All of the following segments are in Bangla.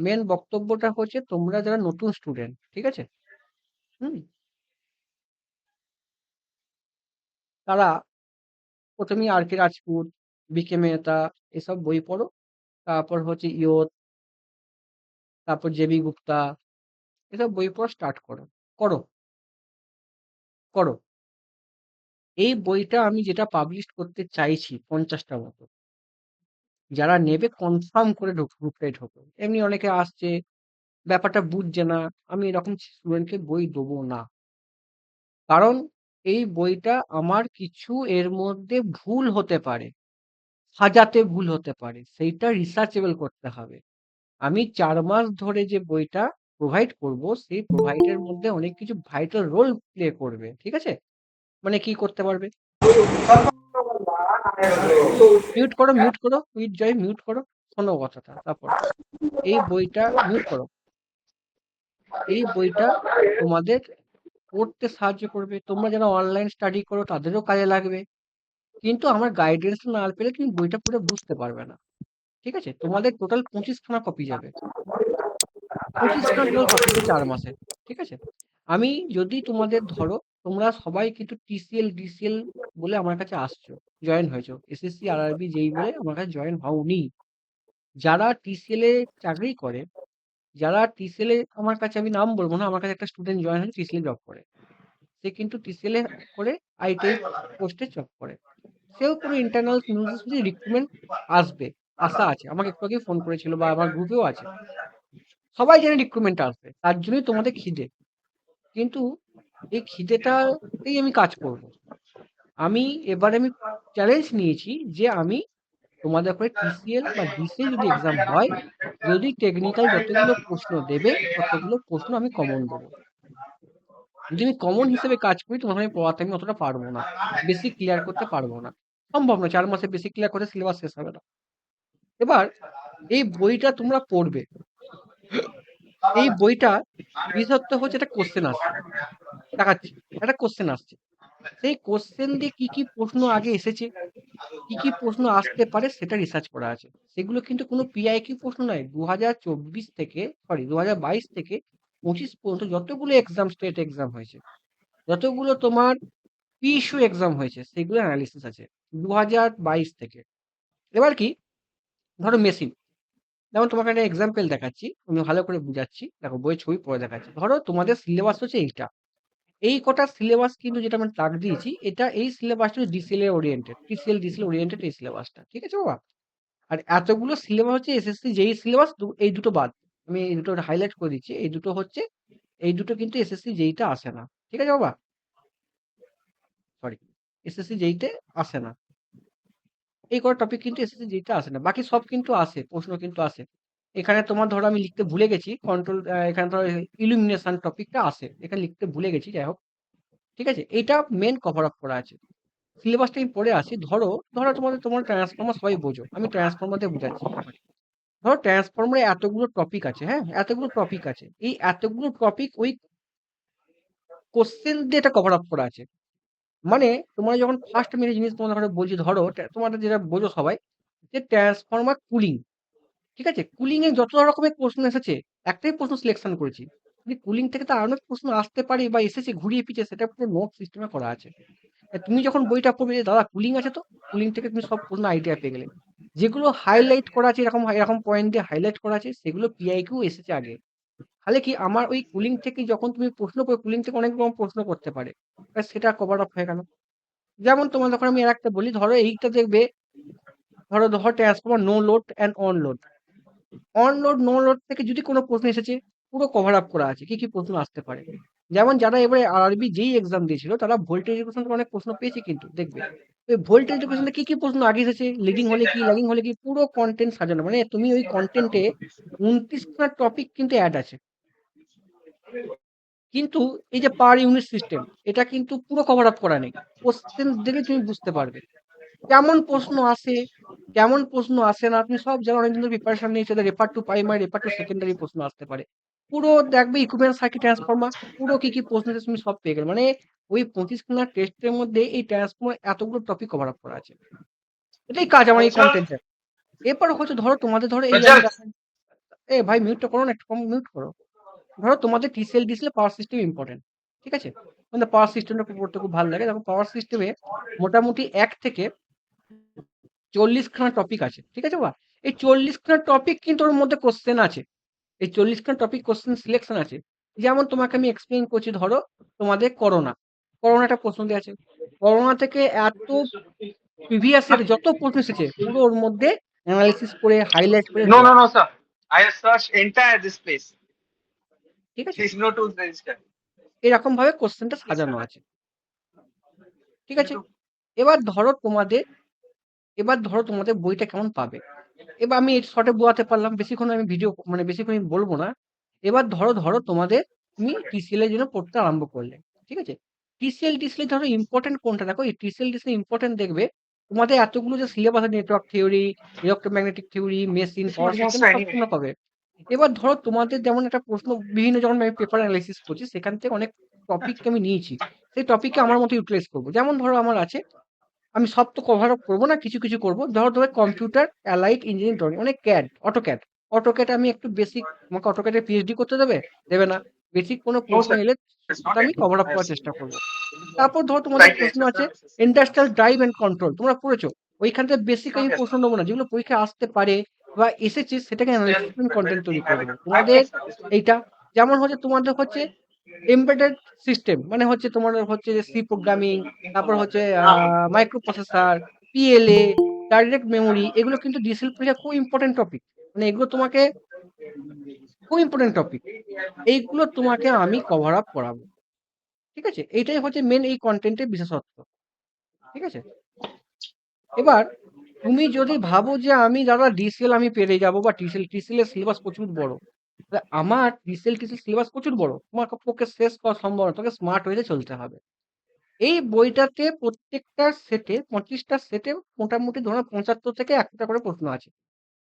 মেন বক্তব্যটা হচ্ছে তোমরা যারা নতুন স্টুডেন্ট, ঠিক আছে, হুম, তারা প্রথমেই আর কে রাজপুত, বিকে মেহতা এসব বই পড়ো। তারপর হচ্ছে ইয়োত, তারপর জেবি গুপ্তা, এসব বই পড়া স্টার্ট করো। করো, করো। এই বইটা আমি যেটা পাবলিশ করতে চাইছি 50টা মতো, যারা নেবে কনফার্ম করে ঢুকতে ঢোকো। এমনি অনেকে আসছে, ব্যাপারটা বুঝছে না, আমি এরকম স্টুডেন্টকে বই দেবো না। কারণ এই বইটা আমার কিছু এর মধ্যে ভুল হতে পারে, সাজাতে ভুল হতে পারে, সেইটা রিসার্চেবল করতে হবে। আমি 4 মাস ধরে যে বইটা প্রোভাইড করব, সেই প্রোভাইডের মধ্যে অনেক কিছু ভাইটাল রোল প্লে করবে, ঠিক আছে। মানে কি করতে পারবে, মিউট করো, মিউট করো, উইথ জয় মিউট করো, শোনো কথাটা। তারপর এই বইটা মিউট করো। এই বইটা তোমাদের পড়তে সাহায্য করবে, তোমরা যারা অনলাইন স্টাডি করো তাদেরও কাজে লাগবে। কিন্তু আমার গাইডেন্স না পেলে তুমি বইটা পড়ে বুঝতে পারবে না, ঠিক আছে। তোমাদের টোটাল 25খানা কপি যাবে, 25খানা টোটাল কপি যাবে 4 মাসে, ঠিক আছে। আমি যদি তোমাদের ধরো, তোমরা সবাই কিন্তু টিসিএল ডিসিএল বলে আমার কাছে আসছো, জয়েন হয়েছো, এসএসসি আরআরবি যেই বলে আমার কাছে জয়েন হওনি। যারা টিসিএল এ চাকরি করে, যারা টিসিএল এ, আমার কাছে আমি নাম বলবো না, আমার কাছে একটা স্টুডেন্ট জয়েন হয়েছে টিসিএল জব করে, সে কিন্তু টিসিএল এ করে আইটিআই পোস্টে জব করে। সেও কোনো ইন্টারনাল রিক্রুটমেন্ট আসবে, আশা আছে, আমাকে একটু আগে ফোন করেছিল বা আমার গ্রুপেও আছে। সবাই জানে রিক্রুটমেন্ট আসবে, তার জন্যই তোমাদের খিদে। কিন্তু এই খিদেটাতেই আমি কাজ করব। আমি এবার আমি চ্যালেঞ্জ নিয়েছি যে আমি তোমাদের করে টিসিএল বা ডিসিএল যদি এক্সাম হয়, যদি টেকনিক্যাল যতগুলো প্রশ্ন দেবে ততগুলো প্রশ্ন আমি কমন দেবো। যদি আমি কমন হিসেবে কাজ করি, তোমার আমি পড়াতে আমি অতটা পারবো না, বেসিক ক্লিয়ার করতে পারবো না, সম্ভব না। 4 মাসে বেসিক ক্লিয়ার করতে সিলেবাস শেষ হবে না। এবার এই বইটা তোমরা পড়বে, এই বইটা বিশেষত্ব হচ্ছে একটা কোশ্চেন আসছে, দেখাচ্ছি, একটা কোশ্চেন আসছে, সেই কোশ্চেন দিয়ে কি কি প্রশ্ন আগে এসেছে, কি কি প্রশ্ন আসতে পারে সেটা রিসার্চ করা আছে। সেগুলো কিন্তু কোনো পিআইকিউ প্রশ্ন নয়। 2024 থেকে, সরি 2022 থেকে 25 পর্যন্ত যতগুলো এক্সাম, স্টেট এক্সাম হয়েছে, যতগুলো তোমার পিইস্যু এক্সাম হয়েছে, সেগুলো অ্যানালিসিস আছে 2022 থেকে। এবার কি, ধরো মেশিন, যেমন তোমাকে একটা এক্সাম্পল দেখাচ্ছি, আমি ভালো করে বুঝাচ্ছি, দেখো বইয়ের ছবি পড়ে দেখাচ্ছি। ধরো তোমাদের সিলেবাস হচ্ছে এইটা, এই কটা সিলেবাস কিন্তু যেটা আমি টাক দিয়েছি, এটা এই সিলেবাসটা ডিসিএল এর ওরিয়েন্টেড, টিসিএল ডিসিএল ওরিয়েন্টেড এই সিলেবাসটা, ঠিক আছে বাবা। আর এতগুলো সিলেবাস হচ্ছে এসএসসি যেই সিলেবাস, এই দুটো বাদ, আমি এই দুটো হাইলাইট করে দিচ্ছি, এই দুটো হচ্ছে, এই দুটো কিন্তু এসএসসি যেইটা আসে না, ঠিক আছে বাবা, সরি, এসএসসি যেইতে আসে না। এই কটা টপিক কিন্তু এসএসসি যেইটা আসে না, বাকি সব কিন্তু আসে, প্রশ্ন কিন্তু আসে। এখানে তোমার ধরো আমি লিখতে ভুলে গেছি কন্ট্রোল, এখানে ধরো ইলুমিনেশন টপিকটা আসে, এখানে লিখতে ভুলে গেছি, যাই হোক, ঠিক আছে। এইটা মেন কভার আপ করা আছে। সিলেবাসটা আমি পড়ে আসি। ধরো, ধরো তোমার ট্রান্সফর্মার সবাই বোঝো, আমি ট্রান্সফর্মার দিয়ে বুঝাচ্ছি ব্যাপারটা। ধরো ট্রান্সফর্মারে এতগুলো টপিক আছে, হ্যাঁ, এতগুলো টপিক আছে, এই এতগুলো টপিক ওই কোশ্চেন দিয়ে এটা কভার আপ করা আছে। মানে তোমরা যখন ফার্স্ট আমি একটা জিনিস তোমাদের ঘরে বলছি, ধরো তোমাদের যেটা বোঝো সবাই, যে ট্রান্সফর্মার কুলিং, ঠিক আছে, কুলিং এর যত রকমের প্রশ্ন এসেছে, একটাই প্রশ্ন সিলেকশন করেছি। যদি কুলিং থেকে তো আরো অনেক প্রশ্ন আসতে পারে বা এসেছে ঘুরিয়ে পিছিয়ে, সেটা পুরো নোট সিস্টেমে করা আছে। তুমি যখন বইটা পড়বে, যে দাদা কুলিং আছে, তো কুলিং থেকে তুমি সব প্রশ্ন আইডিয়া পেয়ে গেলে। যেগুলো হাইলাইট করা আছে, এরকম এরকম পয়েন্ট দিয়ে হাইলাইট করা আছে, সেগুলো পিআইকিউ এসেছে আগে। তাহলে কি আমার ওই কুলিং থেকে যখন তুমি প্রশ্ন করো, কুলিং থেকে অনেক রকম প্রশ্ন করতে পারে, ব্যাস সেটা কভার আপ হয়ে গেল। যেমন তোমার যখন আমি আর একটা বলি, ধরো এইটা দেখবে, ধরো ধরো transformer no load and on load, on load no load থেকে যদি কোনো প্রশ্ন এসেছে, পুরো কভার আপ করা আছে কি কি প্রশ্ন আসতে পারে। যেমন যারা এবারে আরবি যেই এক্সাম দিয়েছিল, তারা ভোল্টেজ এডুকেশন থেকে অনেক প্রশ্ন পেয়েছে, কিন্তু দেখবে ওই ভোল্টেজ এডুকেশনে কি কি প্রশ্ন আগে এসেছে, লিডিং হলে কি, ল্যাগিং হলে কি, পুরো কন্টেন্ট সাজানো। মানে তুমি ওই কন্টেন্টে 29টা টপিক কিন্তু অ্যাড আছে। কিন্তু এই যে পার ইউনিট সিস্টেম, এটা কিন্তু পুরো কভার আপ করা নেই। কোশ্চেন দেখলে তুমি বুঝতে পারবে কেমন প্রশ্ন আসে, কেমন প্রশ্ন আসে না। তুমি সব জানো, অনেকদিন ধরে প্রিপারেশন নিয়েছো, refer to primary, refer to secondary প্রশ্ন আসতে পারে। পুরো দেখবে ইকুইভ্যালেন্ট সার্কিট ট্রান্সফর্মার, পুরো কি কি প্রশ্ন আছে তুমি সব পেয়ে গেলে। মানে ওই 25খানা টেস্টের মধ্যে এই ট্রান্সফর্মার এতগুলো টপিক কভার আপ করা আছে। এটাই কাজ আমার এই কন্টেন্টের। এরপর হচ্ছে ধরো তোমাদের, ধরো এই আমি ভাই মিউটটা করো না, একটু কম মিউট করো। ধরো তোমাদের TCL DCL power system important, ঠিক আছে? মানে পাওয়ার সিস্টেমটা পড়তে খুব ভালো লাগে। দেখো পাওয়ার সিস্টেমে মোটামুটি 1 থেকে 40 খানা টপিক আছে, ঠিক আছে বা? এই 40 খানা টপিক কিন্তু ওর মধ্যে কোশ্চেন আছে। এই 40 খানা টপিক কোশ্চেন সিলেকশন আছে। যেমন তোমাকে আমি এক্সপ্লেইন করছি, ধরো তোমাদের করোনাটা প্রশ্ন দেওয়া আছে। করোনা থেকে এত প্রিভিয়াস ইয়ার যত প্রশ্ন এসেছে পুরো ওর মধ্যে অ্যানালিসিস করে হাইলাইট করে No, দেয়া no, আছে, no, sir. I have searched entire this place. ঠিক আছে? There is no tools register. এরকম ভাবে কোশ্চেনটা Yes, sir. সাজানো আছে, ঠিক আছে? এবার ধরো তোমাদের বইটা কেমন পাবে। এবার আমি শর্টে বোঝাতে পারলাম, বেশিক্ষণ আমি ভিডিও মানে বেশিক্ষণ আমি বলবো না। এবার ধরো তোমাদের তুমি টিসিএল এর জন্য পড়তে আরম্ভ করলে, ঠিক আছে? টিসিএল ধরো ইম্পর্টেন্ট কোনটা, দেখো এই টিসিএল ইম্পর্টেন্ট দেখবে তোমাদের এতগুলো যে সিলেবাস আছে, network theory, electromagnetic theory, machine, power Yes, system, sir, সব anyway. তোমরা পাবে। এবার ধরো তোমাদের যেমন একটা প্রশ্ন, বিভিন্ন যখন আমি পেপার অ্যানালাইসিস করছি সেখান থেকে অনেক টপিককে আমি নিয়েছি, সেই টপিককে আমার মতো ইউটিলাইজ করবো। যেমন ধরো আমার আছে, আমি সব তো কভার আপ করবো না, কিছু করবো। ধরো কম্পিউটার অ্যালাইড ইঞ্জিনিয়ারিং ড্রয়িং, মানে ক্যাড, অটোক্যাড আমি একটু বেসিক, আমাকে অটোক্যাডে পিএইচডি করতে দেবে না। বেসিক কোনো No, প্রশ্ন sir. এলে It's not সেটা আমি ending. Cover up I have করার seen. চেষ্টা করবো। তারপর ধরো তোমাদের Slightly প্রশ্ন extra আছে services. Industrial drive and control, তোমরা পড়েছো। ওইখান থেকে বেসিক আমি Yes, প্রশ্ন sir. নেবো না, যেগুলো পরীক্ষায় আসতে পারে বা এসেছে সেটাকে Still, analysis but when content তৈরি we করে have দেবো it, I তোমাদের। think so. This will এইটা যেমন হচ্ছে তোমাদের হচ্ছে এমবেডেড সিস্টেম, মানে হচ্ছে তোমাদের হচ্ছে যে সি প্রোগ্রামিং, তারপর হচ্ছে microprocessor, PLA, direct memory, এগুলো কিন্তু ডিসেল পরীক্ষা খুব ইম্পর্টেন্ট টপিক। মানে এগুলো তোমাকে খুব ইম্পর্টেন্ট টপিক, এইগুলো তোমাকে আমি কভার আপ করাবো, ঠিক আছে? এইটাই হচ্ছে মেন এই কন্টেন্টের বিশেষত্ব, ঠিক আছে? এবার তুমি যদি ভাবো যে আমি দাদা ডিসেল আমি পেরে যাব, বা টিসেল এর সিলেবাস প্রচুর বড়, তাহলে আমার টিসেল সিলেবাস প্রচুর বড়, তোমার পক্ষে শেষ করা সম্ভব না, তোমাকে স্মার্ট ওয়েতে চলতে হবে। এই বইটাতে প্রত্যেকটা সেটে 25টা সেটে মোটামুটি ধরো 75 থেকে 100টা করে প্রশ্ন আছে।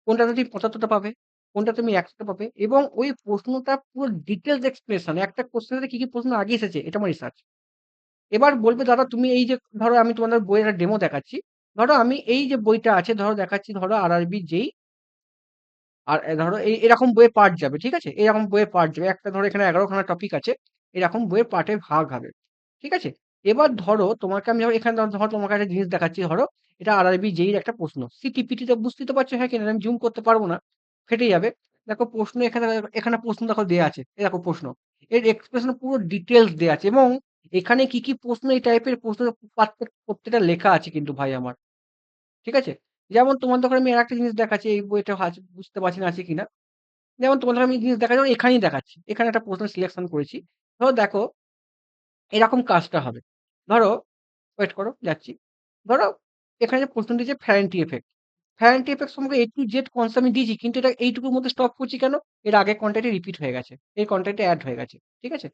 কোনটা তুমি 75টা পাবে, কোনটা তুমি 100টা পাবে, এবং ওই প্রশ্নটা পুরো ডিটেলস এক্সপ্লেনেশন, একটা কোশ্চেনে কি প্রশ্ন আগে এসেছে, এটা আমার রিসার্চ। এবার বলবে দাদা তুমি এই যে, ধরো আমি তোমাদের বইয়ের একটা ডেমো দেখাচ্ছি। ধরো আমি এই যে বইটা আছে, ধরো দেখাচ্ছি, ধরো আরআরবি যেই, আর ধরো এরকম বইয়ের পার্ট যাবে, ঠিক আছে? এরকম বইয়ের পার্ট যাবে, একটা ধরো এখানে 11 খানা টপিক আছে, এরকম বইয়ের পার্টে ভাগ হবে, ঠিক আছে? এবার ধরো তোমাকে আমি এখানে ধরো তোমাকে একটা জিনিস দেখাচ্ছি, ধরো এটা আরআরবি যেই একটা প্রশ্ন, সিটিপিটি তে বুঝতে তো পারছো, হ্যাঁ কিনা? আমি জুম করতে পারবো না, ফেটে যাবে। দেখো প্রশ্ন এখানে, এখানে প্রশ্ন দেখো দেয়া আছে, এই দেখো প্রশ্ন, এর এক্সপ্রেশন পুরো ডিটেলস দেয়া আছে, এবং এখানে কি প্রশ্ন, এই টাইপের প্রশ্ন প্রত্যেকটা লেখা আছে কিন্তু ভাই আমার, ঠিক আছে? যেমন তোমাদের আমি আরেকটা জিনিস দেখাচ্ছি, এই বইটা বুঝতে পারছি না আছে কিনা। যেমন তোমাদের আমি জিনিস দেখাচ্ছি, যেমন এখানেই দেখাচ্ছি, এখানে একটা প্রশ্ন সিলেকশন করেছি। ধরো দেখো এরকম কাজটা হবে। ধরো ওয়েট করো যাচ্ছি। ধরো এখানে যে প্রশ্ন দিয়েছে ফ্যারান্টি এফেক্ট। ফ্যারান্টি এফেক্ট সম্পর্কে A to Z কনসেপ্ট আমি দিয়েছি, কিন্তু এটা এইটুকুর মধ্যে স্টপ করছি কেন? এর আগের কনটেন্টে রিপিট হয়ে গেছে। এই কনটেন্টে এড হয়ে গেছে। ঠিক আছে?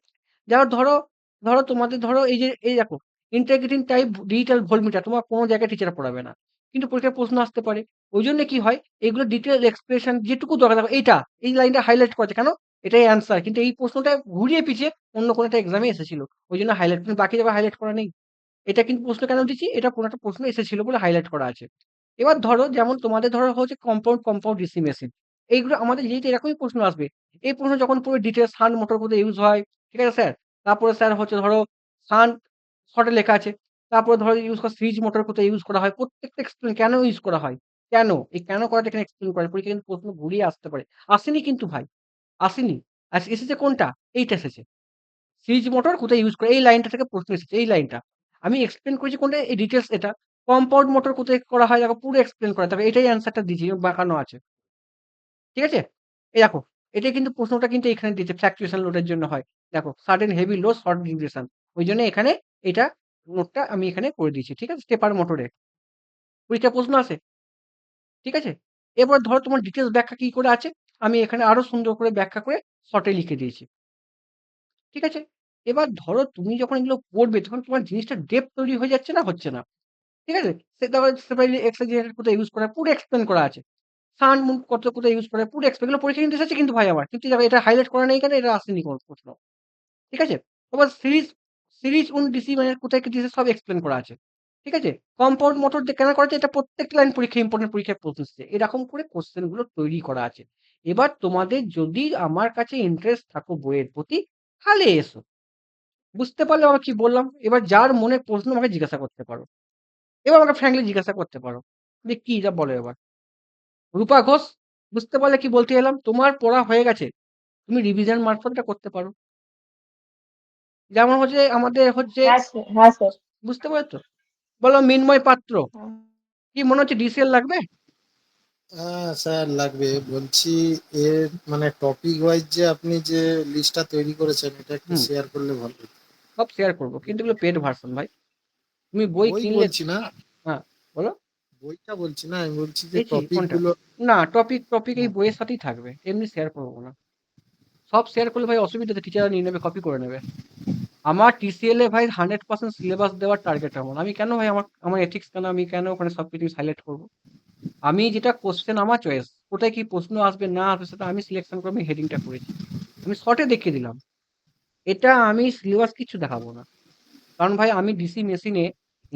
যারা ধরো তোমাদের ধরো এই যে এই দেখো ইন্টিগ্রেটিং টাইপ ডিজিটাল ভোল্টমিটার তোমার কোনো জায়গায় টিচার পড়াবে না। কিন্তু পরীক্ষায় প্রশ্ন আসতে পারে। ওইজন্য কি হয়? এগুলো ডিটেইল এক্সপ্রেশন যেটুকু দরকার, দেখো এইটা, এই লাইনটা হাইলাইট করা আছে কেন? এটাই অ্যান্সার। কিন্তু এই প্রশ্নটা ঘুরিয়ে পিছিয়ে অন্য কোনো একটা এক্সামে এসেছিল। ওইজন্য হাইলাইট, কিন্তু বাকি জায়গায় হাইলাইট করা নেই। এটা কিন্তু প্রশ্ন কেন দিচ্ছি? এটা কোনো একটা প্রশ্ন এসেছিল বলে হাইলাইট করা আছে। এবার ধরো যেমন তোমাদের ধরো হচ্ছে কম্পাউন্ড ডিসি মেশিন। এইগুলো আমাদের যেহেতু এরকমই প্রশ্ন আসবে। এই প্রশ্ন যখন পুরো ডিটেইলস শান্ট মোটর কোথায় ইউজ হয়, ঠিক আছে স্যার? তারপরে স্যার হচ্ছে ধরো শান্ট শর্টে লেখা আছে। তারপরে ধরো ইউজ করা সিরিজ মোটর কোথায় ইউজ করা হয়, প্রত্যেকটা এক্সপ্লেন কেন ইউজ করা হয়? কেন? এই কেন করাটা এখানে এক্সপ্লেন করে। পরীক্ষায় কিন্তু প্রশ্ন ঘুরিয়ে আসতে পারে। আসেনি কিন্তু ভাই, আসেনি। এসেছে কোনটা? এইটা এসেছে। সিরিজ মোটর কোথায় ইউজ করে? এই লাইনটা থেকে প্রশ্ন এসেছে, এই লাইনটা। আমি এক্সপ্লেন করেছি কোনটা? এই ডিটেইলস এটা। কম্পাউন্ড মোটর কোথায় করা হয় দেখো পুরো এক্সপ্লেন করা। দেখো এটাই অ্যান্সারটা দিয়েছি, বাঁকানো আছে। ঠিক আছে? এই দেখো, এটাই কিন্তু প্রশ্নটা কিন্তু এখানে দিয়েছে, ফ্লাকচুয়েশন লোডের জন্য হয়। দেখো sudden heavy load short duration. ওইজন্য এখানে এটা নোটটা আমি এখানে করে দিয়েছি। ঠিক আছে? স্টেপার মোটরে। পরীক্ষায় প্রশ্ন আসে। ঠিক আছে? এবার ধরো তোমার ডিটেইলস ব্যাখ্যা কি করে আছে? আমি এখানে আরো সুন্দর করে ব্যাখ্যা করে শর্টে লিখে দিয়েছি। ঠিক আছে? এবার ধরো তুমি যখন এগুলো পড়বে তখন তোমার জিনিসটা ডেপথ তৈরি হয়ে যাচ্ছে না? হচ্ছে না। ঠিক আছে? তারপরে সেপারেটলি এক্সট্রা জেনারেটর কোথায় ইউজ করা হয় পুরো এক্সপ্লেন করা আছে। সান মুন কোথায় ইউজ করা হয় পুরো এগুলো পরীক্ষায় কিন্তু এসেছে কিন্তু ভাই আমার। কিন্তু দেখো এটা হাইলাইট করা নেই কেন? এটা আসেনি কোন প্রশ্ন। ঠিক আছে? তারপর সিরিজ উন ডিসি মানে কোথায় কি দিয়েছে সব এক্সপ্লেন করা আছে। ঠিক আছে? কম্পাউন্ড মোটর দিয়ে কেন করা হচ্ছে? এটা প্রত্যেকটা লাইন পরীক্ষায় ইম্পোর্টেন্ট পরীক্ষায় প্রশ্ন এসেছে। এরকম করে কোয়েশ্চেন গুলো তৈরি করা আছে। এবার তোমাদের যদি আমার কাছে ইন্টারেস্ট থাকো বইয়ের প্রতি, তাহলে এসো। বুঝতে পারলে আমার কি বললাম? এবার যার মনে প্রশ্ন আমাকে জিজ্ঞাসা করতে পারো। এবার আমাকে ফ্র্যাঙ্কলি জিজ্ঞাসা করতে পারো যে কি যা বলো এবার। রূপা ঘোষ, বুঝতে পারলে কি বলতে এলাম? তোমার পড়া হয়ে গেছে, তুমি রিভিশন মারফতটা করতে পারো। যেমন হচ্ছে আমাদের হচ্ছে, হ্যাঁ স্যার, হ্যাঁ স্যার। বুঝতে পারছো? বলো মিন্ময় পাত্র, কি মনে হচ্ছে ডিসিএল লাগবে? হ্যাঁ স্যার লাগবে। বলছি এর মানে টপিক ওয়াইজ যে আপনি যে লিস্টটা তৈরি করেছেন এটা একটু হুম। শেয়ার করলে ভালো হতো। সব শেয়ার করবো, কিন্তু এগুলো পেড ভার্সন ভাই। তুমি বই বই কিনলে, বলছি না, হ্যাঁ বলো। বইটা বলছি না, আমি বলছি যে দেখি টপিক কোনটা? গুলো। না, টপিক এই বইয়ের সাথেই থাকবে, এমনি শেয়ার করবো না। সব শেয়ার করলে ভাই অসুবিধা আছে, টিচাররা নিয়ে নেবে, কপি করে নেবে। আমার টিসিএল এ ভাই 100% সিলেবাস দেওয়ার টার্গেট আমার। আমি কেন ভাই আমার এথিক্স কেন, আমি কেন ওখানে সবকিছু হাইলাইট করবো? আমি যেটা কোশ্চেন আমার চয়েস, কোথায় কি প্রশ্ন আসবে না আসবে সেটা আমি সিলেকশন করে আমি হেডিংটা করেছি। আমি শর্টে দেখিয়ে দিলাম, এটা আমি সিলেবাস কিছু দেখাবো না। কারণ ভাই আমি ডিসি মেশিনে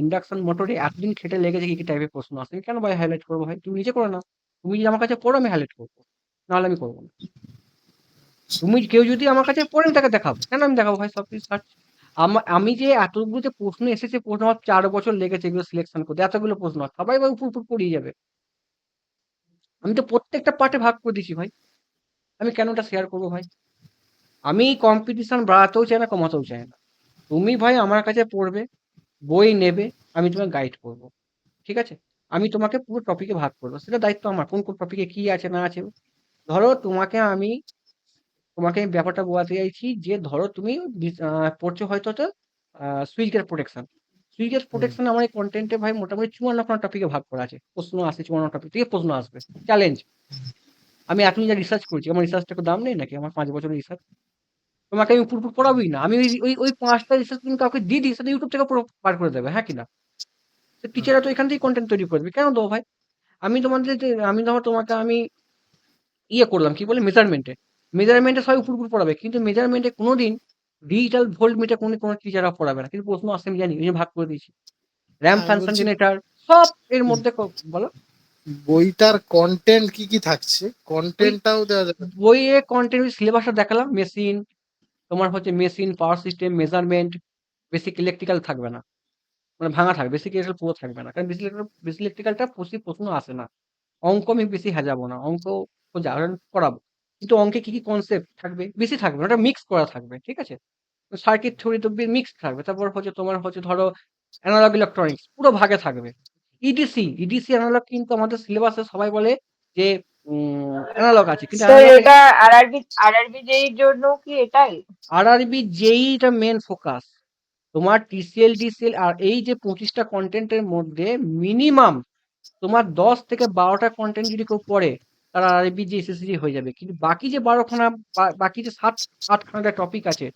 ইন্ডাকশন মোটরে এতদিন খেটে লেগেছে কি কি টাইপের প্রশ্ন আসে, আমি কেন ভাই হাইলাইট করবো? ভাই তুমি নিজে করো না, তুমি যদি আমার কাছে পড়ো আমি হাইলাইট করবো, নাহলে আমি করবো না। তুমি কেউ যদি আমার কাছে পড়ে আমি তাকে দেখাবো, কেন আমি দেখাবো ভাই সব কিছু সার্চ? আমি যে এতগুলো যে প্রশ্ন এসেছে, প্রশ্ন আমার 4 বছর লেগেছে এগুলো সিলেকশন করতে, এতগুলো প্রশ্ন সবাই ভাই উপর উপর পড়িয়ে যাবে। আমি তো প্রত্যেকটা পার্টে ভাগ করে দিচ্ছি ভাই, আমি কেন ওটা শেয়ার করবো ভাই? আমি কম্পিটিশন বাড়াতেও চাই না, কমাতেও চাই না। তুমি ভাই আমার কাছে পড়বে, বই নেবে, আমি তোমাকে গাইড করবো, ঠিক আছে? আমি তোমাকে পুরো টপিকে ভাগ করবো, সেটা দায়িত্ব আমার, কোন কোন টপিকে কি আছে না আছে। ধরো তোমাকে আমি ব্যাপারটা বোঝাতে চাইছি যে ধরো তুমি পড়ছো হয়তো তো switch gate protection. Switch gate হুম। প্রোটেকশন আমার এই কন্টেন্টে ভাই মোটামুটি 54 টপিকে ভাগ করা আছে, প্রশ্ন আসে 54 টপিক থেকে প্রশ্ন আসবে, চ্যালেঞ্জ। আমি এখনই যা রিসার্চ করছি, আমার রিসার্চটা দাম নেই নাকি? আমার 5 বছরের রিসার্চ তোমাকে আমি পুরো পড়াবোই না। আমি ওই ওই ওই 5টা রিসার্চ তুমি কাউকে দিয়ে দিই, সেটা ইউটিউব থেকে পুরো বার করে দেবে, হ্যাঁ কিনা? টিচাররা তো এখান থেকেই কন্টেন্ট তৈরি করবে, কেন দেবো ভাই? আমি ধরো তোমাকে আমি ইয়ে করলাম, কি বলে, মেজারমেন্টে সবাই উপর উপর পড়াবে, কিন্তু মেজারমেন্টে কোনোদিন ডিজিটাল ভোল্ট মিটার কোনো টিচাররা পড়াবে না, কিন্তু প্রশ্ন আসে আমি জানি, ওই যে ভাগ করে দিয়েছি। র্যাম আমি ফাংশন বলছি জেনারেটর সব এর মধ্যে বলো। বইটার কন্টেন্ট কি কি থাকছে, ওই কন্টেন্টটাও দেওয়া যাবে। বইয়ে কন্টেন্ট সিলেবাসটা দেখালাম, মেশিন, তোমার হচ্ছে machine, power system, measurement, basic electrical থাকবে না, মানে ভাঙা থাকবে, বেসিক ইলেকট্রিক্যাল পুরো থাকবে না, কারণ বেসিক ইলেকট্রিক্যালটা প্রশ্ন আসে না। অঙ্ক আমি বেশি হাজাবো না, অঙ্ক করাবো, কিন্তু অঙ্কে কি কি কনসেপ্ট থাকবে বেশি থাকবে না, ওটা মিক্স করা থাকবে, ঠিক আছে? সার্কিট থিওরি তো মিক্স থাকবে, তারপর হচ্ছে তোমার হচ্ছে ধরো অ্যানালগ ইলেকট্রনিক্স পুরো ভাগে থাকবে। ইডিসি অ্যানালগ কিন্তু আমাদের সিলেবাসে সবাই বলে যে অ্যানালগ আছে, কিন্তু স্যার অ্যানালগ এটা আরআরবি যেই জন্য কি এটাই? আরআরবি জেইটা মেন ফোকাস। তোমার টিসিএল ডিসিএল আর এই যে 25টা কন্টেন্টের মধ্যে মিনিমাম তোমার 10 থেকে 12টা কন্টেন্ট যদি কেউ পড়ে, তার আরবি যে এসএসসি হয়ে যাবে, কিন্তু বাকি যে 12খানা, বাকি যে 7-8খানা টপিক আছে,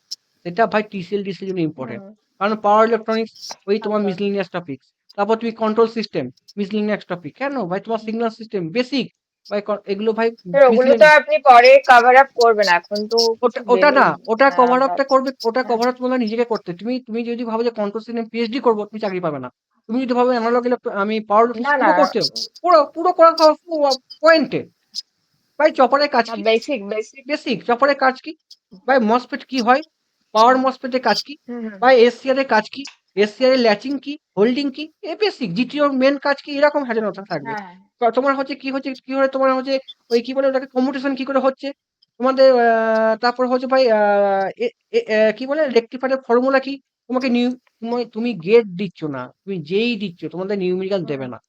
সেটা ভাই টিসিএল ডিসিএল জন্য ইম্পর্টেন্ট। হুম। কারণ পাওয়ার ইলেকট্রনিক্স ওই তোমার আচ্ছা মিসলিনিয়াস টপিক, তারপর তুমি কন্ট্রোল সিস্টেম মিসলিনিয়াস টপিক, কেন ভাই তোমার সিগন্যাল সিস্টেম বেসিক ভাই, এগুলো ভাই স্যার, ওগুলো তো আপনি পরে কভার আপ করবেন, এখন তো ওটা কিছু ওটা না, বেরোয়নি। ওটা হ্যাঁ কভার আপটা করবে, ওটা হ্যাঁ। কভার আপ তোমাকে নিজেকে করতে। তুমি যদি ভাবো যে কন্ট্রোল সিস্টেম পিএইচডি করবো, তুমি চাকরি পাবে না। তুমি যদি ভাবো অ্যানালগ আমি পাওয়ার না না, পুরো করতে হবে, পুরো পুরো করা পয়েন্টে। ভাই চপারের কাজ কি? Basic basic. বেসিক চপারের কাজ কি? ভাই মসফেট কি হয়? পাওয়ার মসফেটের কাজ কি? হুম হুম। ভাই এসসিআর এর কাজ কি? এসসিআর এর ল্যাচিং কি, হোল্ডিং কি, এ বেসিক। জিটিওর মেন কাজ কি, এরকম হাজার কথা থাকবে। হ্যাঁ তোমার হচ্ছে কি হয়, তোমার হচ্ছে ওই কি বলে ওটাকে, কম্পিটিশন কি করে হচ্ছে তোমাদের, তারপর হচ্ছে ভাই কি বলে রেকটিফায়ারের ফর্মুলা কি। তোমাকে তুমি গেট দিচ্ছ না, তুমি যেই দিচ্ছ, তোমাদের নিউমেরিক্যাল দেবে হুম। না।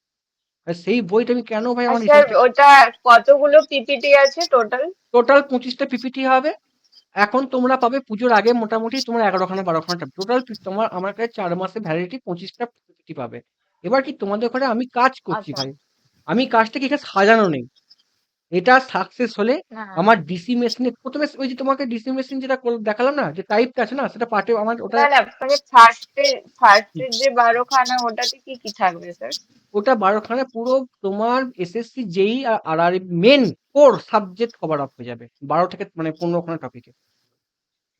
আর সেই বইটা আমি কেন ভাই আর আমার স্যার রিসার্চ, ওটা কতগুলো পিপিটি আছে টোটাল? টোটাল 25টা পিপিটি হবে। এখন তোমরা পাবে পুজোর আগে মোটামুটি তোমার 11খানা 12খানা টোটাল, তোমার আমার কাছে 4 মাসে ভ্যালিডিটি 25টা পিপিটি পাবে। এবার কি তোমাদের ওখানে আমি কাজ করছি আচ্ছা। ভাই, আমি কাজটা কি এখানে সাজানো নেই। এটা সাকসেস হলে হ্যাঁ। আমার ডিসি মেশিনে প্রথমে ওই যে তোমাকে ডিসি মেশিন যেটা দেখালাম না, যে টাইপটা আছে না, সেটা পার্টে আমার ওটা, না না, মানে ফার্স্টের যে 12খানা ওটাতে কি কি থাকবে স্যার? ওটা 12খানা পুরো তোমার এসএসসি যেই আর আর main core subject cover up হয়ে যাবে, 12 থেকে 15খানা টপিকে,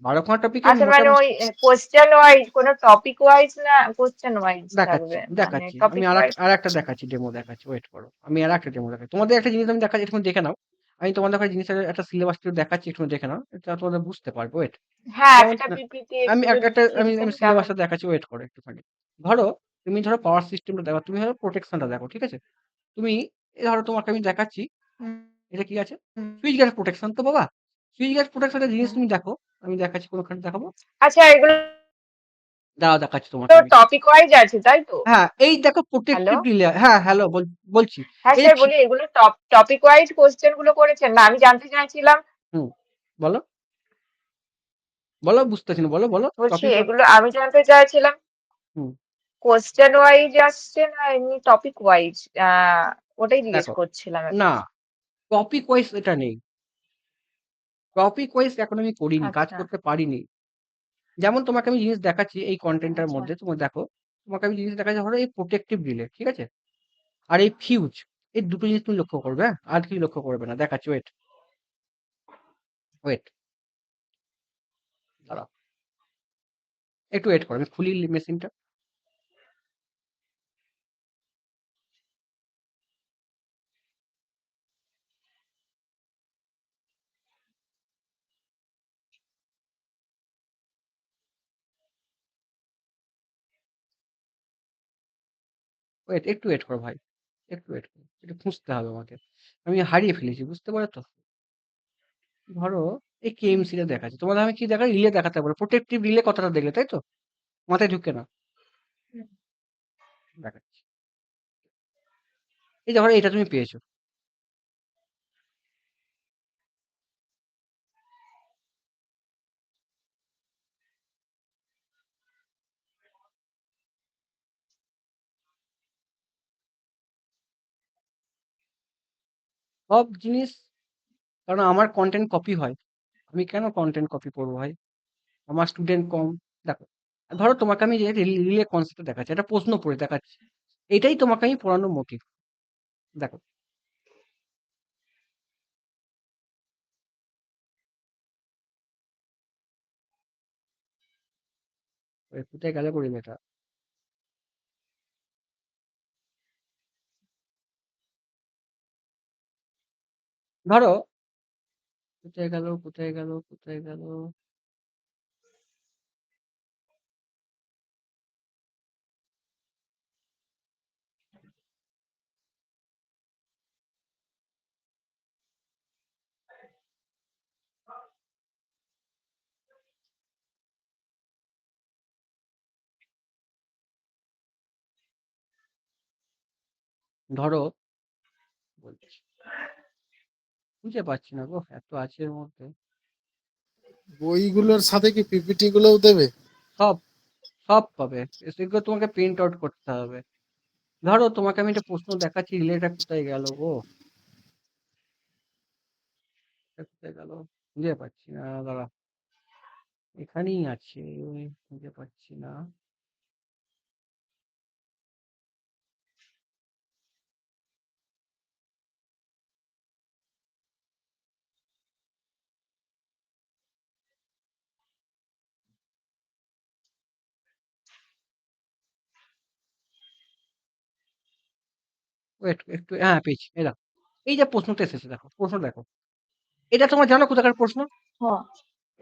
12খানা টপিকে আচ্ছা, মানে মোটামুটি। ওই কোশ্চেন ওয়াইজ, কোনো টপিক ওয়াইজ না কোশ্চেন ওয়াইজ দেখাচ্ছি থাকবে, মানে দেখাচ্ছি আমি টপিক ওয়াইজ? আর একটা দেখাচ্ছি, ডেমো দেখাচ্ছি, ওয়েট করো, আমি আর একটা ডেমো দেখাচ্ছি তোমাদের। একটা জিনিস আমি দেখাচ্ছি, এখন দেখে নাও। আমি তোমাদের ওখানে জিনিসের একটা সিলেবাস দেখাচ্ছি, একটু দেখে নাও, এটা তোমাদের বুঝতে পারবে। ওয়েট। হ্যাঁ, যেমন একটা পিপিটি আমি একটু একটা আমি আমি ডিসক্রিপশন কেমন? সিলেবাসটা দেখাচ্ছি, ওয়েট করো একটুখানি। তুমি ধরো পাওয়ার সিস্টেমটা দেখো, তুমি ধরো প্রোটেকশনটা দেখো, ঠিক আছে? তুমি ধরো তোমাকে আমি দেখাচ্ছি, হুম, এটা কি আছে? হুম, সুইচ গ্যাস প্রোটেকশন তো বাবা। সুইচ গ্যাস প্রোটেকশনের জিনিস হুম। তুমি দেখো, আমি দেখাচ্ছি, কোনখানে দেখাবো, আচ্ছা, এগুলো দাঁড়াও দেখাচ্ছি তোমাকে আমি। টপিক ওয়াইজ আছে তাই তো? হ্যাঁ, এই দেখো হ্যালো? প্রোটেক্টিভ রিলে, হ্যাঁ হ্যালো বলছি। হ্যাঁ এই স্যার, বলি এগুলো টপিক ওয়াইজ কোশ্চেন গুলো করেছেন না? আমি জানতে চাইছিলাম, হুম, বলো বলো, বুঝতেছি না, বলো বলো বলছি টপিক। এগুলো আমি জানতে চাইছিলাম হুম, কোশ্চেন ওয়াইজ আসছে না এমনি টপিক ওয়াইজ? ওটাই জিজ্ঞেস দেখো, করছিলাম না, এখন। টপিক ওয়াইজ এটা নেই। টপিক ওয়াইজ এখন আমি করিনি, কাজ আচ্ছা, করতে পারিনি। যেমন তোমাকে আমি জিনিস দেখাচ্ছি এই কন্টেন্টটার আচ্ছা। মধ্যে, তুমি দেখো, তোমাকে আমি জিনিস দেখাচ্ছি, ধরো এই প্রোটেক্টিভ রিলে, ঠিক আছে? আর এই ফিউজ, এই দুটো জিনিস তুমি লক্ষ্য করবে, হ্যাঁ? আর কি লক্ষ্য করবে না, দেখাচ্ছি, ওয়েট ওয়েট, দাঁড়াও একটু ওয়েট করো, আমি খুলি মেশিনটা। ওয়েট, একটু ওয়েট করো ভাই, একটু ওয়েট করো, একটু খুঁজতে হবে আমাকে, আমি হারিয়ে ফেলেছি, বুঝতে পারো তো? ধরো এই কেএমসি টা দেখাচ্ছি তোমাদের, আমি কি দেখা রিলে দেখাতে পারবো, প্রোটেক্টিভ রিলে কথাটা দেখলে তাই তো, মাথায় ঢুকে না, দেখাচ্ছি। এই ধরো এটা তুমি পেয়েছো, সব জিনিস, কারণ আমার কন্টেন্ট কপি হয়, আমি কেন কন্টেন্ট কপি করবো ভাই, আমার স্টুডেন্ট কম। দেখো, ধরো তোমাকে আমি যে রিলে কনসেপ্ট দেখাচ্ছি, একটা প্রশ্ন পড়ে দেখাচ্ছি, এটাই তোমাকে আমি পড়ানোর মোটিভ। দেখো, কোথায় গেলে করি এটা, ধরো কোথায় গেল কোথায় গেল কোথায় গেল, ধরো বলছি, বুঝতে পারছি না গো, এত আছে এর মধ্যে। বইগুলোর সাথে কি পিপিটি গুলোও দেবে? সব সব পাবে, সেগুলো তোমাকে প্রিন্ট আউট করতে হবে। ধরো তোমাকে আমি একটা প্রশ্ন দেখাচ্ছি, রিলেটা কোথায় গেল গো, এটা কোথায় গেল, খুঁজে পাচ্ছি না, দাঁড়া, এখানেই আছে, খুঁজে পাচ্ছি না। ওয়েট একটু, হ্যাঁ পেয়েছি, এই দেখো, এই যে প্রশ্নটা এসেছে, দেখো প্রশ্ন দেখো, এটা তোমার জানো কোথাকার প্রশ্ন, হ্যাঁ।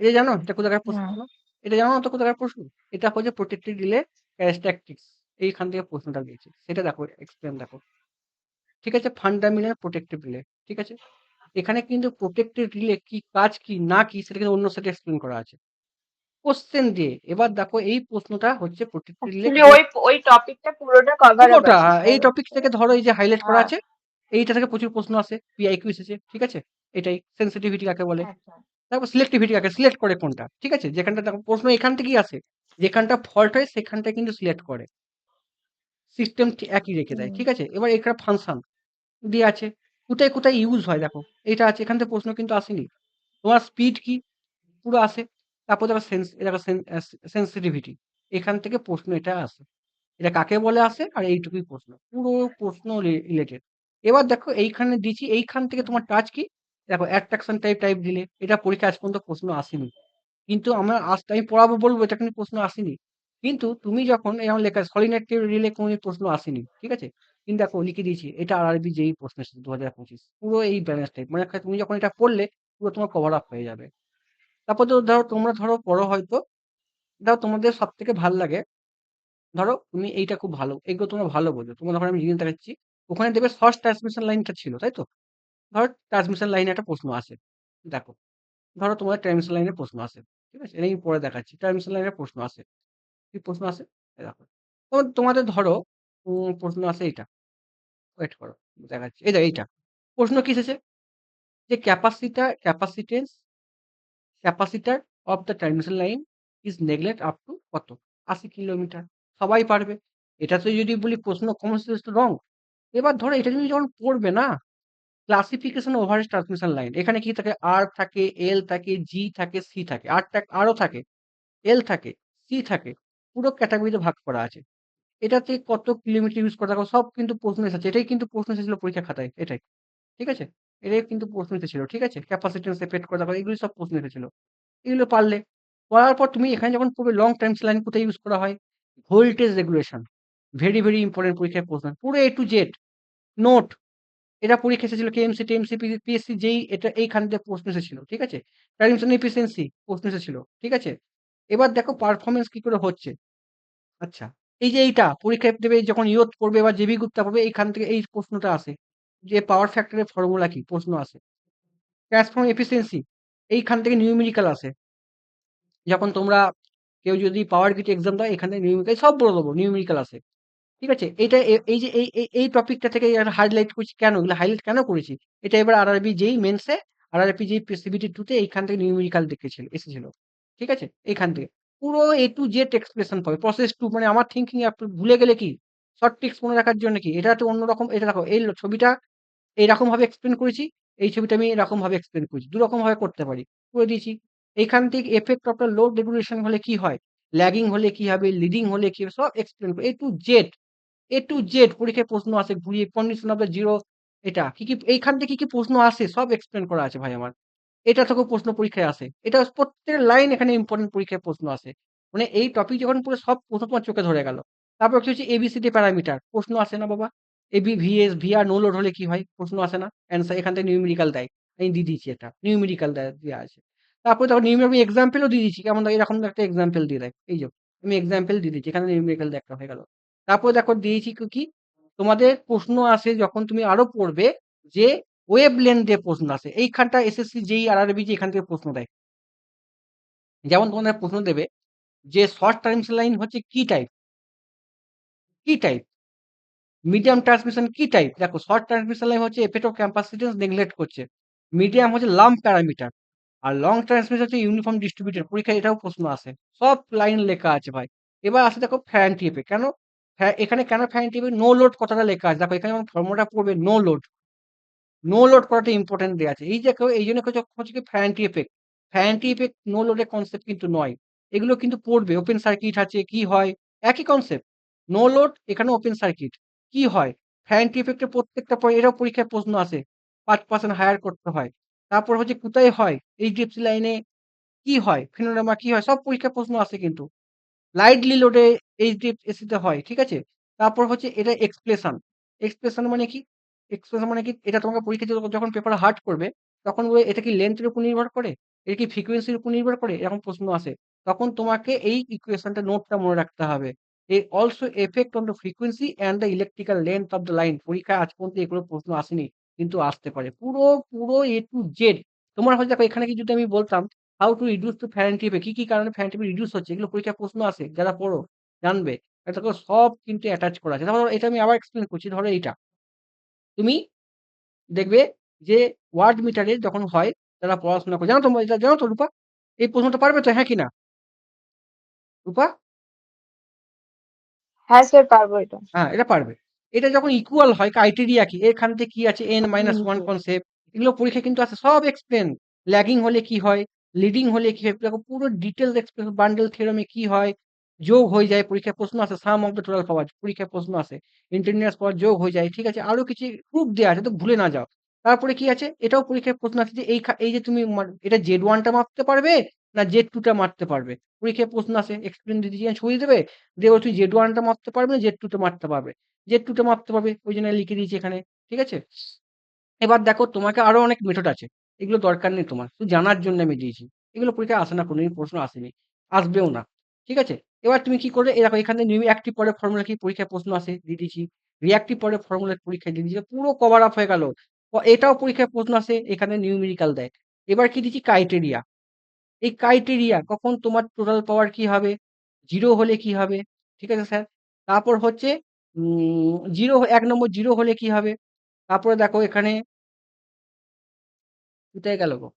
এটা জানো এটা কোথাকার প্রশ্ন হুম। জানো? এটা জানো না তো কোথাকার প্রশ্ন? এটা হচ্ছে প্রোটেক্টেড রিলে ক্যারেক্টারিস্টিক্স, এইখান থেকে প্রশ্নটা দিয়েছে, সেটা দেখো, এক্সপ্লেন দেখো, ঠিক আছে? ফান্ডামেন্টাল প্রোটেক্টিভ রিলে, ঠিক আছে? এখানে কিন্তু প্রোটেক্টেড রিলে কি কাজ কি না কি সেটা কিন্তু অন্য সেটে এক্সপ্লেন করা আছে কোশ্চেন দিয়ে। এবার দেখো এই প্রশ্নটা হচ্ছে প্রোটেক্টেড রিলে অ্যাকচুয়ালি ওই টপিকটা পুরোটা কভার আপ পুরোটা, আছে এই স্যার। টপিক থেকে ধরো এই যে হাইলাইট করা হ্যাঁ। আছে, এইটা থেকে প্রচুর প্রশ্ন আসে, পিআইকিউ এসেছে, ঠিক আছে? এটাই সেনসিটিভিটি কাকে বলে, আচ্ছা। তারপর সিলেক্টিভিটি কাকে সিলেক্ট করে কোনটা, ঠিক আছে? যেখানটা দেখো প্রশ্ন এখান থেকেই আসে, যেখানটা ফল্ট হয় সেখানটা কিন্তু সিলেক্ট করে, সিস্টেম একই রেখে দেয়, হুম। ঠিক আছে? এবার এখানে ফাংশন দিয়ে আছে, কোথায় কোথায় ইউজ হয় দেখো, এটা আছে, এখান থেকে প্রশ্ন কিন্তু আসেনি। তোমার স্পিড কি পুরো আসে, তারপর দেখো সেন্স, এটা সেন্সিটিভিটি, এখান থেকে প্রশ্ন এটা আসে, এটা কাকে বলে আসে, আর এইটুকুই প্রশ্ন, পুরো প্রশ্ন রিলেটেড। এবার দেখো এইখানে দিচ্ছি, এইখান থেকে তোমার টাচ কি, দেখো অ্যাট্রাকশন টাইপ টাইপ দিলে, এটা পরীক্ষা আজ পর্যন্ত প্রশ্ন আসেনি, কিন্তু আমরা আসতে আমি পড়াবো বলবো এটা কিন্তু প্রশ্ন আসেনি, কিন্তু তুমি যখন এরকম লেখা সলিনেট রিলে কোনো প্রশ্ন আসেনি, ঠিক আছে? কিন্তু দেখো লিখে দিয়েছি এটা আরআরবি যেই প্রশ্ন এসেছে 2025 পুরো এই ব্যালেন্স টাইপ মানে তুমি যখন এটা পড়লে পুরো তোমার কভার আপ হয়ে যাবে। তারপর তো ধরো তোমরা পড়ো হয়তো ধরো তোমাদের সব থেকে ভাল লাগে ধরো তুমি এইটা খুব ভালো এগুলো তোমরা ভালো বোঝো তোমার ধরো আমি রিজেন দেখাচ্ছি ওখানে দেখবে ফার্স্ট ট্রান্সমিশন লাইনটা ছিল তাই তো ধরো ট্রান্সমিশন লাইনে একটা প্রশ্ন আসে দেখো ধরো তোমার ট্রান্সমিশন লাইনের প্রশ্ন আসে ঠিক আছে এটা আমি পরে দেখাচ্ছি ট্রান্সমিশন লাইনের প্রশ্ন আসে কি প্রশ্ন আসে এই দেখো তোমাদের ধরো প্রশ্ন আসে এইটা ওয়েট করো দেখাচ্ছি এইটা প্রশ্ন কি এসেছে যে capacitor of the transmission line is neglect up to কত 80 কিলোমিটার সবাই পারবে এটাতে যদি বলি প্রশ্ন কমন সেন্স রং এবার ধরো এটা তুমি যখন পড়বে না ক্লাসিফিকেশন ওভারেজ ট্রান্সমিশন লাইন এখানে কি থাকে আর থাকে এল থাকে জি থাকে সি থাকে আরও থাকে এল থাকে সি থাকে পুরো ক্যাটাগরিতে ভাগ করা আছে এটাতে কত কিলোমিটার ইউজ করা থাকো সব কিন্তু প্রশ্ন এসেছে এটাই কিন্তু প্রশ্ন এসেছিল পরীক্ষা খাতায় এটাই ঠিক আছে এটাই কিন্তু প্রশ্ন এসেছিল ঠিক আছে ক্যাপাসিটেন্স এফেক্ট করা থাকো এগুলি সব প্রশ্ন এসেছিল এগুলো পারলে পড়ার পর তুমি এখানে যখন পড়বে লং টাইম লাইন কোথায় ইউজ করা হয় voltage regulation very very important পরীক্ষায় প্রশ্ন পুরো এ টু জেড নোট এটা পরীক্ষা এসেছিল কেএমসি টেমসি পিএসসি যেই এটা এইখান থেকে প্রশ্ন এসেছিল ঠিক আছে ট্রানজিশন এফিসিয়েন্সি প্রশ্ন এসেছিল ঠিক আছে এবার দেখো পারফরমেন্স কি করে হচ্ছে আচ্ছা এই যে এইটা পরীক্ষায় দেবে যখন ইয়ত পড়বে বা জেবি গুপ্তা পড়বে এইখান থেকে এই প্রশ্নটা আসে যে পাওয়ার ফ্যাক্টরের ফর্মুলা কি প্রশ্ন আসে ট্রান্সফর্ম এফিসিয়েন্সি এইখান থেকে নিউমেরিক্যাল আসে যখন তোমরা কেউ যদি পাওয়ার গেট এক্সাম দেয় এখানে নিউমেরিক্যাল সব বলে দেবো নিউমেরিক্যাল আসে ঠিক আছে এটা এই যে এই টপিকটা থেকে হাইলাইট করছি কেন এগুলো হাইলাইট কেন করেছি এটা এবার আরআরবি যেই মেন্সে আরআরবি যেই সিবিটি 2 তে এইখান থেকে নিউমেরিক্যাল দেখেছিল এসেছিল ঠিক আছে এইখান থেকে পুরো এ টু জেড এক্সপ্রেশন পাবে প্রসেস টু মানে আমার থিঙ্কিং ভুলে গেলে কি শর্ট ট্রিক্স মনে রাখার জন্য কি এটা তো অন্যরকম এটা দেখো এই ছবিটা এইরকম ভাবে এক্সপ্লেন করেছি এই ছবিটা আমি এরকম ভাবে এক্সপ্লেন করেছি দুরকম ভাবে করতে পারি করে দিয়েছি এইখান থেকে effect of the load regulation হলে কি হয় ল্যাগিং হলে কি হবে লিডিং হলে কি হবে সব এক্সপ্লেন করে এ টু জেড পরীক্ষায় প্রশ্ন আসে ঘুরিয়ে কন্ডিশন অফ দ্য জিরো এটা কি কি এইখান থেকে কি কি প্রশ্ন আসে সব এক্সপ্লেন করা আছে ভাই আমার এটা থেকেও প্রশ্ন পরীক্ষায় আসে এটা প্রত্যেক লাইন এখানে ইম্পর্টেন্ট পরীক্ষায় প্রশ্ন আসে মানে এই টপিক যখন পুরো সব প্রশ্ন তোমার চোখে ধরে গেল তারপর কি হচ্ছে এবিসিডি প্যারামিটার প্রশ্ন আসে না বাবা AB VS VR no load হলে কি হয় প্রশ্ন আসে না অ্যান্সার এখান থেকে নিউমেরিক্যাল দেয় আমি দিয়ে দিয়েছি এটা নিউমেরিক্যাল দেওয়া আছে তারপরে তখন নিউমেরিক আমি এক্সাম্পলও দিয়ে দিয়েছি কেমন এরকম একটা এক্সাম্পল দিয়ে দেয় এই যে আমি এক্সাম্পল দিয়ে দিচ্ছি এখানে নিউমেরিক্যাল দেখা হয়ে গেল তারপর দেখো দিয়েছি কি তোমাদের প্রশ্ন আসে যখন তুমি আরো পড়বে যে ওয়েব লেন্থ দিয়ে প্রশ্ন আসে এইখানটা এসএসসি যেই আরআরবি যে এখান থেকে প্রশ্ন দেয় যেমন তোমাদের প্রশ্ন দেবে যে শর্ট ট্রান্সমিশন লাইন হচ্ছে কি টাইপ মিডিয়াম ট্রান্সমিশন কি টাইপ দেখো শর্ট ট্রান্সমিশন লাইন হচ্ছে এফেক্ট অফ ক্যাপাসিটেন্স নেগলেক্ট করছে মিডিয়াম হচ্ছে লাম্প প্যারামিটার আর লং ট্রান্সমিশন হচ্ছে ইউনিফর্ম ডিস্ট্রিবিউটেড পরীক্ষায় এটাও প্রশ্ন আসে সব লাইন লেখা আছে ভাই এবার আসে দেখো ফ্যান টিপে কেন এখানে কেন ফ্যান টিপে নো লোড কথাটা লেখা আছে দেখো এখানে ফর্মুলাটা পড়বে নো লোড করাটা ইম্পর্টেন্ট দেওয়া আছে এই যে এই জন্য হচ্ছে কি ফ্যান্টি এফেক্ট নো লোডের কনসেপ্ট কিন্তু নয় এগুলো কিন্তু পড়বে ওপেন সার্কিট আছে কি হয় একই কনসেপ্ট নো লোড এখানে ওপেন সার্কিট কি হয় ফ্যান্টি এফেক্টের প্রত্যেকটা এরাও পরীক্ষায় প্রশ্ন আসে 5% হায়ার করতে হয় তারপর হচ্ছে কোথায় হয় এইচডিএফসি লাইনে কি হয় ফিনোরামা কি হয় সব পরীক্ষায় প্রশ্ন আসে কিন্তু লাইটলি লোডে এইচডিএফসি তে হয় ঠিক আছে তারপর হচ্ছে এটা এক্সপ্রেশন মানে কি এটা তোমাকে পরীক্ষা যখন পেপার হার্ড করবে তখন এটা কি লেন্থের উপর নির্ভর করে এটা কি ফ্রিকোয়েন্সির উপর নির্ভর করে এরকম প্রশ্ন আসে তখন তোমাকে এই ইকুয়েশনটা নোটটা মনে রাখতে হবে এই also effect on the frequency and the electrical length of the line পরীক্ষায় আজ পর্যন্ত এগুলো প্রশ্ন আসেনি কিন্তু আসতে পারে পুরো পুরো এ টু জেড তোমার হয়তো দেখো এখানে কি যদি আমি বলতাম how to reduce to fan টিপে কি কারণে ফ্যান টিপে রিডিউস হচ্ছে এগুলো পরীক্ষায় প্রশ্ন আসে যারা পড়ো জানবে এটা তো সব কিন্তু অ্যাটাচ করা আছে ধরো এটা আমি আবার এক্সপ্লেন করছি ধরো এইটা তুমি দেখবে যে ওয়াট মিটারে যখন হয় তারা পড়াশোনা করে জানো তো এটা জানো তো রূপা এই প্রশ্নটা পারবে তো হ্যাঁ কি না রূপা হ্যাঁ স্যার পারবো এটা হ্যাঁ এটা পারবে এটা যখন ইকুয়াল হয় ক্রাইটেরিয়া কি এখান থেকে কি আছে n-1 কনসেপ্ট এগুলো পরীক্ষা কিন্তু আছে সব এক্সপ্লেন ল্যাগিং হলে কি হয় লিডিং হলে কি হয় দেখো পুরো ডিটেলস এক্সপ্লেন বান্ডেল থিওরামে কি হয় যোগ হয়ে যায় পরীক্ষায় প্রশ্ন আসে সাম অফ দ্য টোটাল পাওয়ার পরীক্ষায় প্রশ্ন আসে ইন্টারনাস পাওয়ার যোগ হয়ে যায় ঠিক আছে আরো কিছু প্রুফ দেওয়া আছে তো ভুলে না যাও তারপরে কি আছে এটাও পরীক্ষায় প্রশ্ন আছে যে এই যে তুমি এটা জেড ওয়ানটা মাপতে পারবে না Z2 টা মারতে পারবে? পরীক্ষায় প্রশ্ন আসে এক্সপ্লেন দিতে চেঞ্জ করে দেবে, দিয়ে বলছে Z1 টা মারতে পারবে না, Z2 টা মারতে পারবে। Z2 টা মারতে পারবে, ওই জন্য লিখে দিয়েছি এখানে। ঠিক আছে? এবার দেখো তোমাকে আরো অনেক মেথড আছে। এগুলো দরকার নেই তোমার। শুধু জানার জন্য আমি দিয়েছি। এগুলো পরীক্ষায় আসে না, কোনোদিন প্রশ্ন আসেনি। আসবেও না। ঠিক আছে? এবার তুমি কি করবে? এই দেখো এখানে রিঅ্যাক্টিভ পরের ফর্মুলা কি পরীক্ষায় প্রশ্ন আসে, দিয়ে দিয়েছি। রিঅ্যাক্টিভ পরের ফর্মুলা পরীক্ষায় দিয়ে দিয়েছি। পুরো কভার আপ হয়ে গেল। এটাও পরীক্ষায় প্রশ্ন আসে, এখানে নিউমেরিক্যাল দেয়। এবার কি দিচ্ছি? ক্রাইটেরিয়া। এই ক্রাইটেরিয়া কখন তোমার টোটাল পাওয়ার কি হবে? 0 হলে কি হবে? ঠিক আছে স্যার? তারপর হচ্ছে 0 ১ নম্বর 0 হলে কি হবে? তারপরে দেখো এখানে কোথায় গেল গো?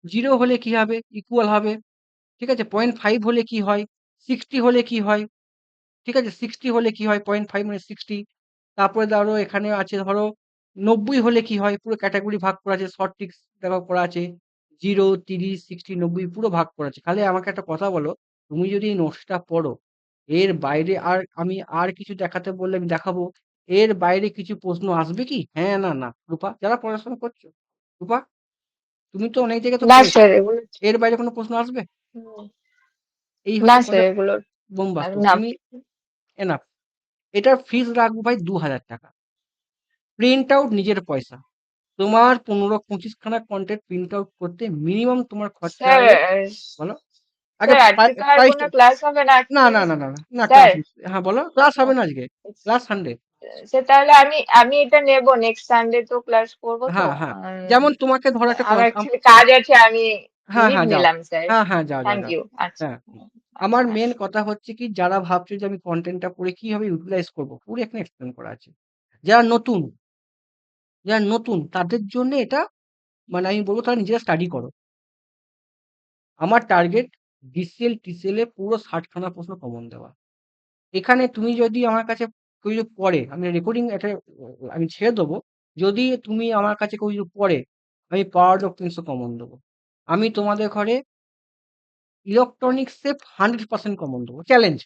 0 হলে কি হবে? ইকুয়াল হবে। ঠিক আছে? 0.5 হলে কি হয়? 60 হলে কি হয়? ঠিক আছে? 60 হলে কি হয়? 0.5 মানে 60। তারপরে ধরো এখানে আছে ধরো 90 হলে কি হয়? পুরো ক্যাটেগরি ভাগ করা আছে। শর্ট ট্রিক্স দেখো করা আছে। 0, 30, 60, 90 পুরো ভাগ করা আছে। খালি আমাকে একটা কথা বলো, তুমি যদি এই নোটসটা পড়ো, এর বাইরে আমি আর কিছু দেখাতে বললে আমি দেখাবো। এর বাইরে কিছু প্রশ্ন আসবে কি? হ্যাঁ, না, না। রূপা, যারা পড়াশোনা করছো, রূপা, তুমি তো অনেক জায়গায় তো না পড়েছো। স্যার এগুলো এর বাইরে কোনো প্রশ্ন আসবে? হুম, এই না হচ্ছে কথা, স্যার এগুলো বোমবাস্তব। না তুমি এনাফ। এটার ফিস রাখবো ভাই 2000 টাকা। প্রিন্ট আউট নিজের পয়সা। তোমার 15-25 খানা কন্টেন্ট প্রিন্ট আউট করতে মিনিমাম তোমার খরচা স্যার হবে, বলো আগে স্যার আজকে তো আর কোনো প্রাইসটা। ক্লাস হবে না না, না, অ্যাকচুয়ালি না, না, না, না, স্যার ক্লাস, হ্যাঁ বলো, ক্লাস হবে না আজকে, ক্লাস সানডে। স্যার তাহলে আমি আমি এটা নেব নেক্সট সানডে তো ক্লাস করব তো হ্যাঁ, হ্যাঁ, যেমন তোমাকে ধরো একটা আমার অ্যাকচুয়ালি কাজ আছে আমি হ্যাঁ, লিভ হ্যাঁ, যাও, নিলাম স্যার হ্যাঁ, হ্যাঁ, যাও, যাও, থ্যাংক যাও। ইউ আচ্ছা হ্যাঁ, আচ্ছা আমার মেন আচ্ছা কথা হচ্ছে কি, যারা ভাবছো যে আমি কন্টেন্টটা পড়ে কিভাবে ইউটিলাইজ করবো, পুরো এখানে এক্সপ্লেন করা আছে। যারা নতুন, যারা নতুন তাদের জন্য এটা, মানে আমি বলবো তারা নিজেরা স্টাডি করো। আমার টার্গেট ডিসিএল টিসিএল এ পুরো 60 খানা প্রশ্ন কমন দেওয়া। এখানে তুমি যদি আমার কাছে কেউ যদি পড়ে, আমি রেকর্ডিং এটা আমি ছেড়ে দেবো। যদি তুমি আমার কাছে কেউ যদি পড়ে, আমি পাওয়ার ডক্টরিনস কমন দেবো। আমি তোমাদের ঘরে ইলেকট্রনিক্সে 100% কমন দেবো, চ্যালেঞ্জ।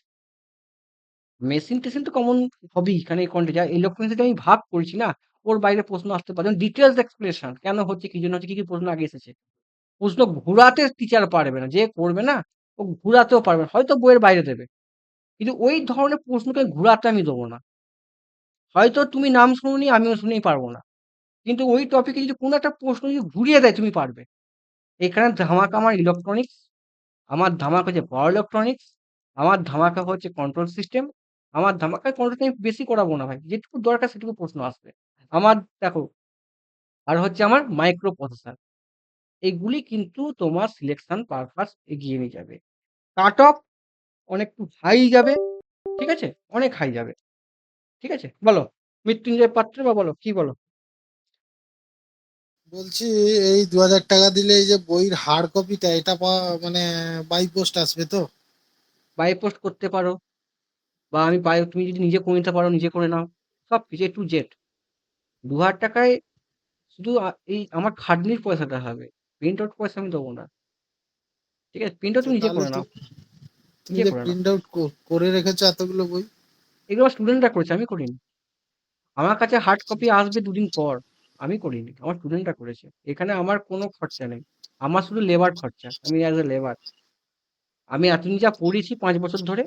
মেশিন টেশিন তো কমন হবেই, এখানে কন্টেন্ট যা ইলেকট্রনিক্স আমি ভাগ করছি না, ওর বাইরে প্রশ্ন আসতে পারে। ডিটেলস এক্সপ্লেনেশন কেন হচ্ছে, কি জন্য হচ্ছে, কি কি প্রশ্ন আগে এসেছে। প্রশ্ন ঘুরাতে টিচার পারবে না, যে করবে না ও ঘুরাতেও পারবে না, হয়তো বইয়ের বাইরে দেবে, কিন্তু ওই ধরনের প্রশ্নকে ঘুরাতে আমি দেবো না। হয়তো তুমি নাম শুনোনি, আমিও শুনেই পারবো না, কিন্তু ওই টপিকে যদি কোনো একটা প্রশ্ন যদি ঘুরিয়ে দেয় তুমি পারবে। এখানে ধামাকা আমার ইলেকট্রনিক্স, আমার ধামাকা হচ্ছে পাওয়ার ইলেকট্রনিক্স, আমার ধামাকা হচ্ছে কন্ট্রোল সিস্টেম। আমার ধামাকা কন্ট্রোল আমি বেশি করাবো না ভাই, যেটুকু দরকার সেটুকু প্রশ্ন আসবে আমার। দেখো, আর হচ্ছে আমার মাইক্রো প্রসেসর। এগুলি কিন্তু তোমার সিলেকশন পারপাস এগিয়ে নিয়ে যাবে। কাট অফ অনেক হাই যাবে। ঠিক আছে? অনেক হাই যাবে। ঠিক আছে? বলো। মৃত্যুঞ্জয় পাত্র, বা বলো, কি বলো? বলছি এই 2000 টাকা দিলে এই যে বইয়ের হার্ড কপিটা এটা মানে বাই পোস্ট আসবে তো? বাই পোস্ট করতে পারো, বা আমি বাই, তুমি যদি নিজে করে নিতে পারো নিজে করে নাও। সব কিছু A to Z। 2000 টাকায় শুধু এই আমার খাটনির পয়সাটা হবে। প্রিন্ট আউট পয়সা আমি দেবো না। ঠিক আছে? প্রিন্ট আউট আচ্ছা, তুমি নিজে তাহলে করে তো নাও। তুমি নিজে যে করে নাও। প্রিন্ট আউট করে রেখেছো এতগুলো বই। এগুলো আমার স্টুডেন্টরা করেছে, আমি করিনি। আমার কাছে হার্ড কপি আসবে 2 দিন পর। আমি করিনি, আমার স্টুডেন্টরা করেছে। এখানে আমার কোনো খরচা নেই। আমার শুধু লেবার খরচা। আমি অ্যাজ এ লেবার। আমি এতদিন যা পড়িয়েছি 5 বছর ধরে,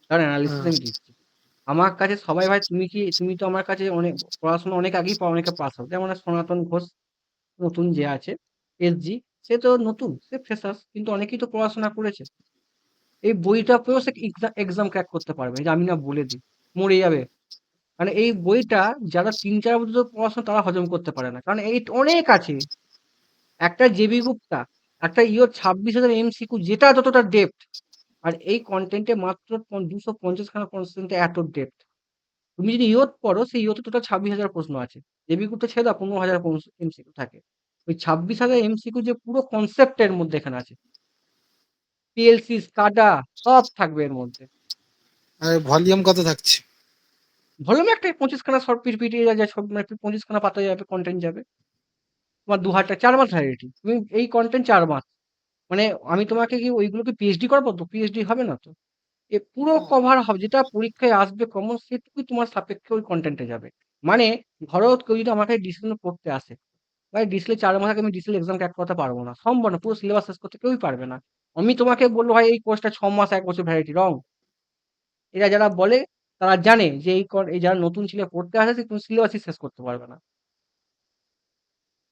তার অ্যানালিসিস হ্যাঁ, আমি দিচ্ছি। আমার কাছে সবাই ভাই, তুমি তো আমার কাছে অনেক পড়াশোনা অনেক আগেই অনেকে পাস আউট। যেমন সনাতন ঘোষ নতুন যে আছে, এসজি, সে তো নতুন, সে ফ্রেশার্স, কিন্তু অনেকেই তো পড়াশোনা করেছে। এই বইটা পড়েও সে এক্সাম ক্র্যাক করতে পারবে, এই যে আমি না বলে দিই, মরে যাবে। মানে এই বইটা যারা 3-4 বছর ধরে পড়াশোনা তারা হজম করতে পারে না, কারণ এই অনেক আছে। একটা জেবি গুপ্তা, একটা 26,000 এমসিকিউ, যেটা যতটা ডেপথ, আর এই কন্টেন্টে মাত্র 250 খানা কনস্টেন্টে এত ডেপথ। তুমি যদি ইয়ত পড়ো, সেই ইয়তে টোটাল 26,000 প্রশ্ন আছে। জেবি গুপ্তা ছেড়ে দাও, 15,000 এমসিকিউ থাকে। ওই 26,000 এমসিকিউ যে পুরো কনসেপ্টের মধ্যে এখানে আছে, পিএলসি, স্কাডা, সব থাকবে এর মধ্যে। আর ভলিউম কত থাকছে? ভলিউমে একটা 25 খানা শর্ট পিপিটি যা সব, মানে 25 খানা পাতা যাবে, কন্টেন্ট যাবে। তোমার 2 হাজার 4 মাস ভ্যালিডিটি, তুমি এই কন্টেন্ট 4 মাস। মানে আমি তোমাকে কি ওইগুলোকে পিএইচডি করবো? তো পিএইচডি হবে না তো। এ পুরো হ্যাঁ, কভার হবে, যেটা পরীক্ষায় আসবে কমন সেটুকুই তোমার সাপেক্ষে ওই কন্টেন্টে যাবে। মানে ধরো কেউ যদি আমাকে ডিসিশন পড়তে আসে, ভাই ডিসেলে 4 মাস আগে আমি ডিসেল এক্সাম ক্র্যাক করতে পারবো না, সম্ভব না, পুরো সিলেবাস শেষ করতে কেউই পারবে না। আমি তোমাকে বলবো ভাই এই কোর্সটা 6 মাস 1 বছর ভ্যালিডিটি, রং। এরা যারা বলে তারা জানে যে এই যারা নতুন ছেলে পড়তে আসে সে কোনো সিলেবাসই শেষ করতে পারবে না।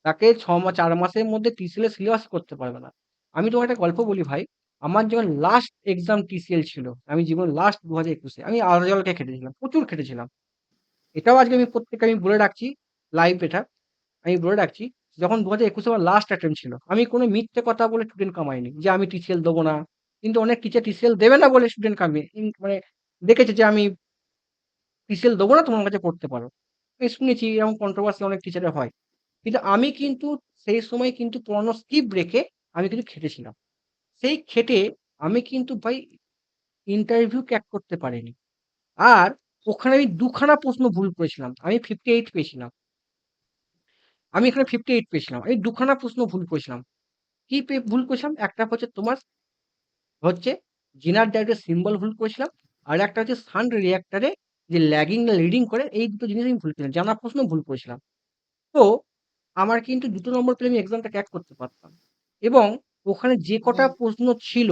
তাকে 4 মাসের মধ্যে TCL এর সিলেবাস করতে পারবে না। আমি তোমাকে একটা গল্প বলি ভাই। আমার যখন লাস্ট এক্সাম TCL ছিল, আমি জীবনের লাস্ট 2021 এ আমি আলাদাকে খেটেছিলাম, প্রচুর খেটেছিলাম। এটাও আজকে আমি প্রত্যেককে আমি বলে রাখছি, লাইভ এটা আমি বলে রাখছি, যখন 2021 আমার লাস্ট অ্যাটেম্প ছিল, আমি কোনো মিথ্যে কথা বলে স্টুডেন্ট কামাইনি যে আমি TCL দেবো না। কিন্তু অনেক টিচার TCL দেবে না বলে স্টুডেন্ট কামিয়ে মানে দেখেছে যে আমি TCL দেবো না, তোমার কাছে পড়তে পারো। আমি শুনেছি এরকম কন্ট্রোভার্সি অনেক টিচারের হয়। কিন্তু আমি কিন্তু সেই সময় কিন্তু পড়ানো স্কিপ রেখে আমি কিন্তু খেটেছিলাম। সেই খেটে আমি কিন্তু ভাই ইন্টারভিউ ক্র্যাক করতে পারিনি। আর ওখানে আমি 2 খানা প্রশ্ন ভুল করেছিলাম। আমি 58 পেয়েছিলাম। আমি এখানে 58 পেয়েছিলাম। আমি 2 খানা প্রশ্ন ভুল করেছিলাম। কি ভুল করেছিলাম? একটা হচ্ছে তোমার হচ্ছে জিনার ডায়োডের সিম্বল ভুল করেছিলাম। আর একটা হচ্ছে শান্ট রিঅ্যাক্টরে যে ল্যাগিং না লিডিং করে, এই দুটো জিনিস আমি ভুল করেছিলাম। জানা প্রশ্ন ভুল করেছিলাম। তো আমার কিন্তু 2 নম্বর পেলে আমি এক্সামটা ক্র্যাক করতে পারতাম। এবং ওখানে যে কটা মানে প্রশ্ন ছিল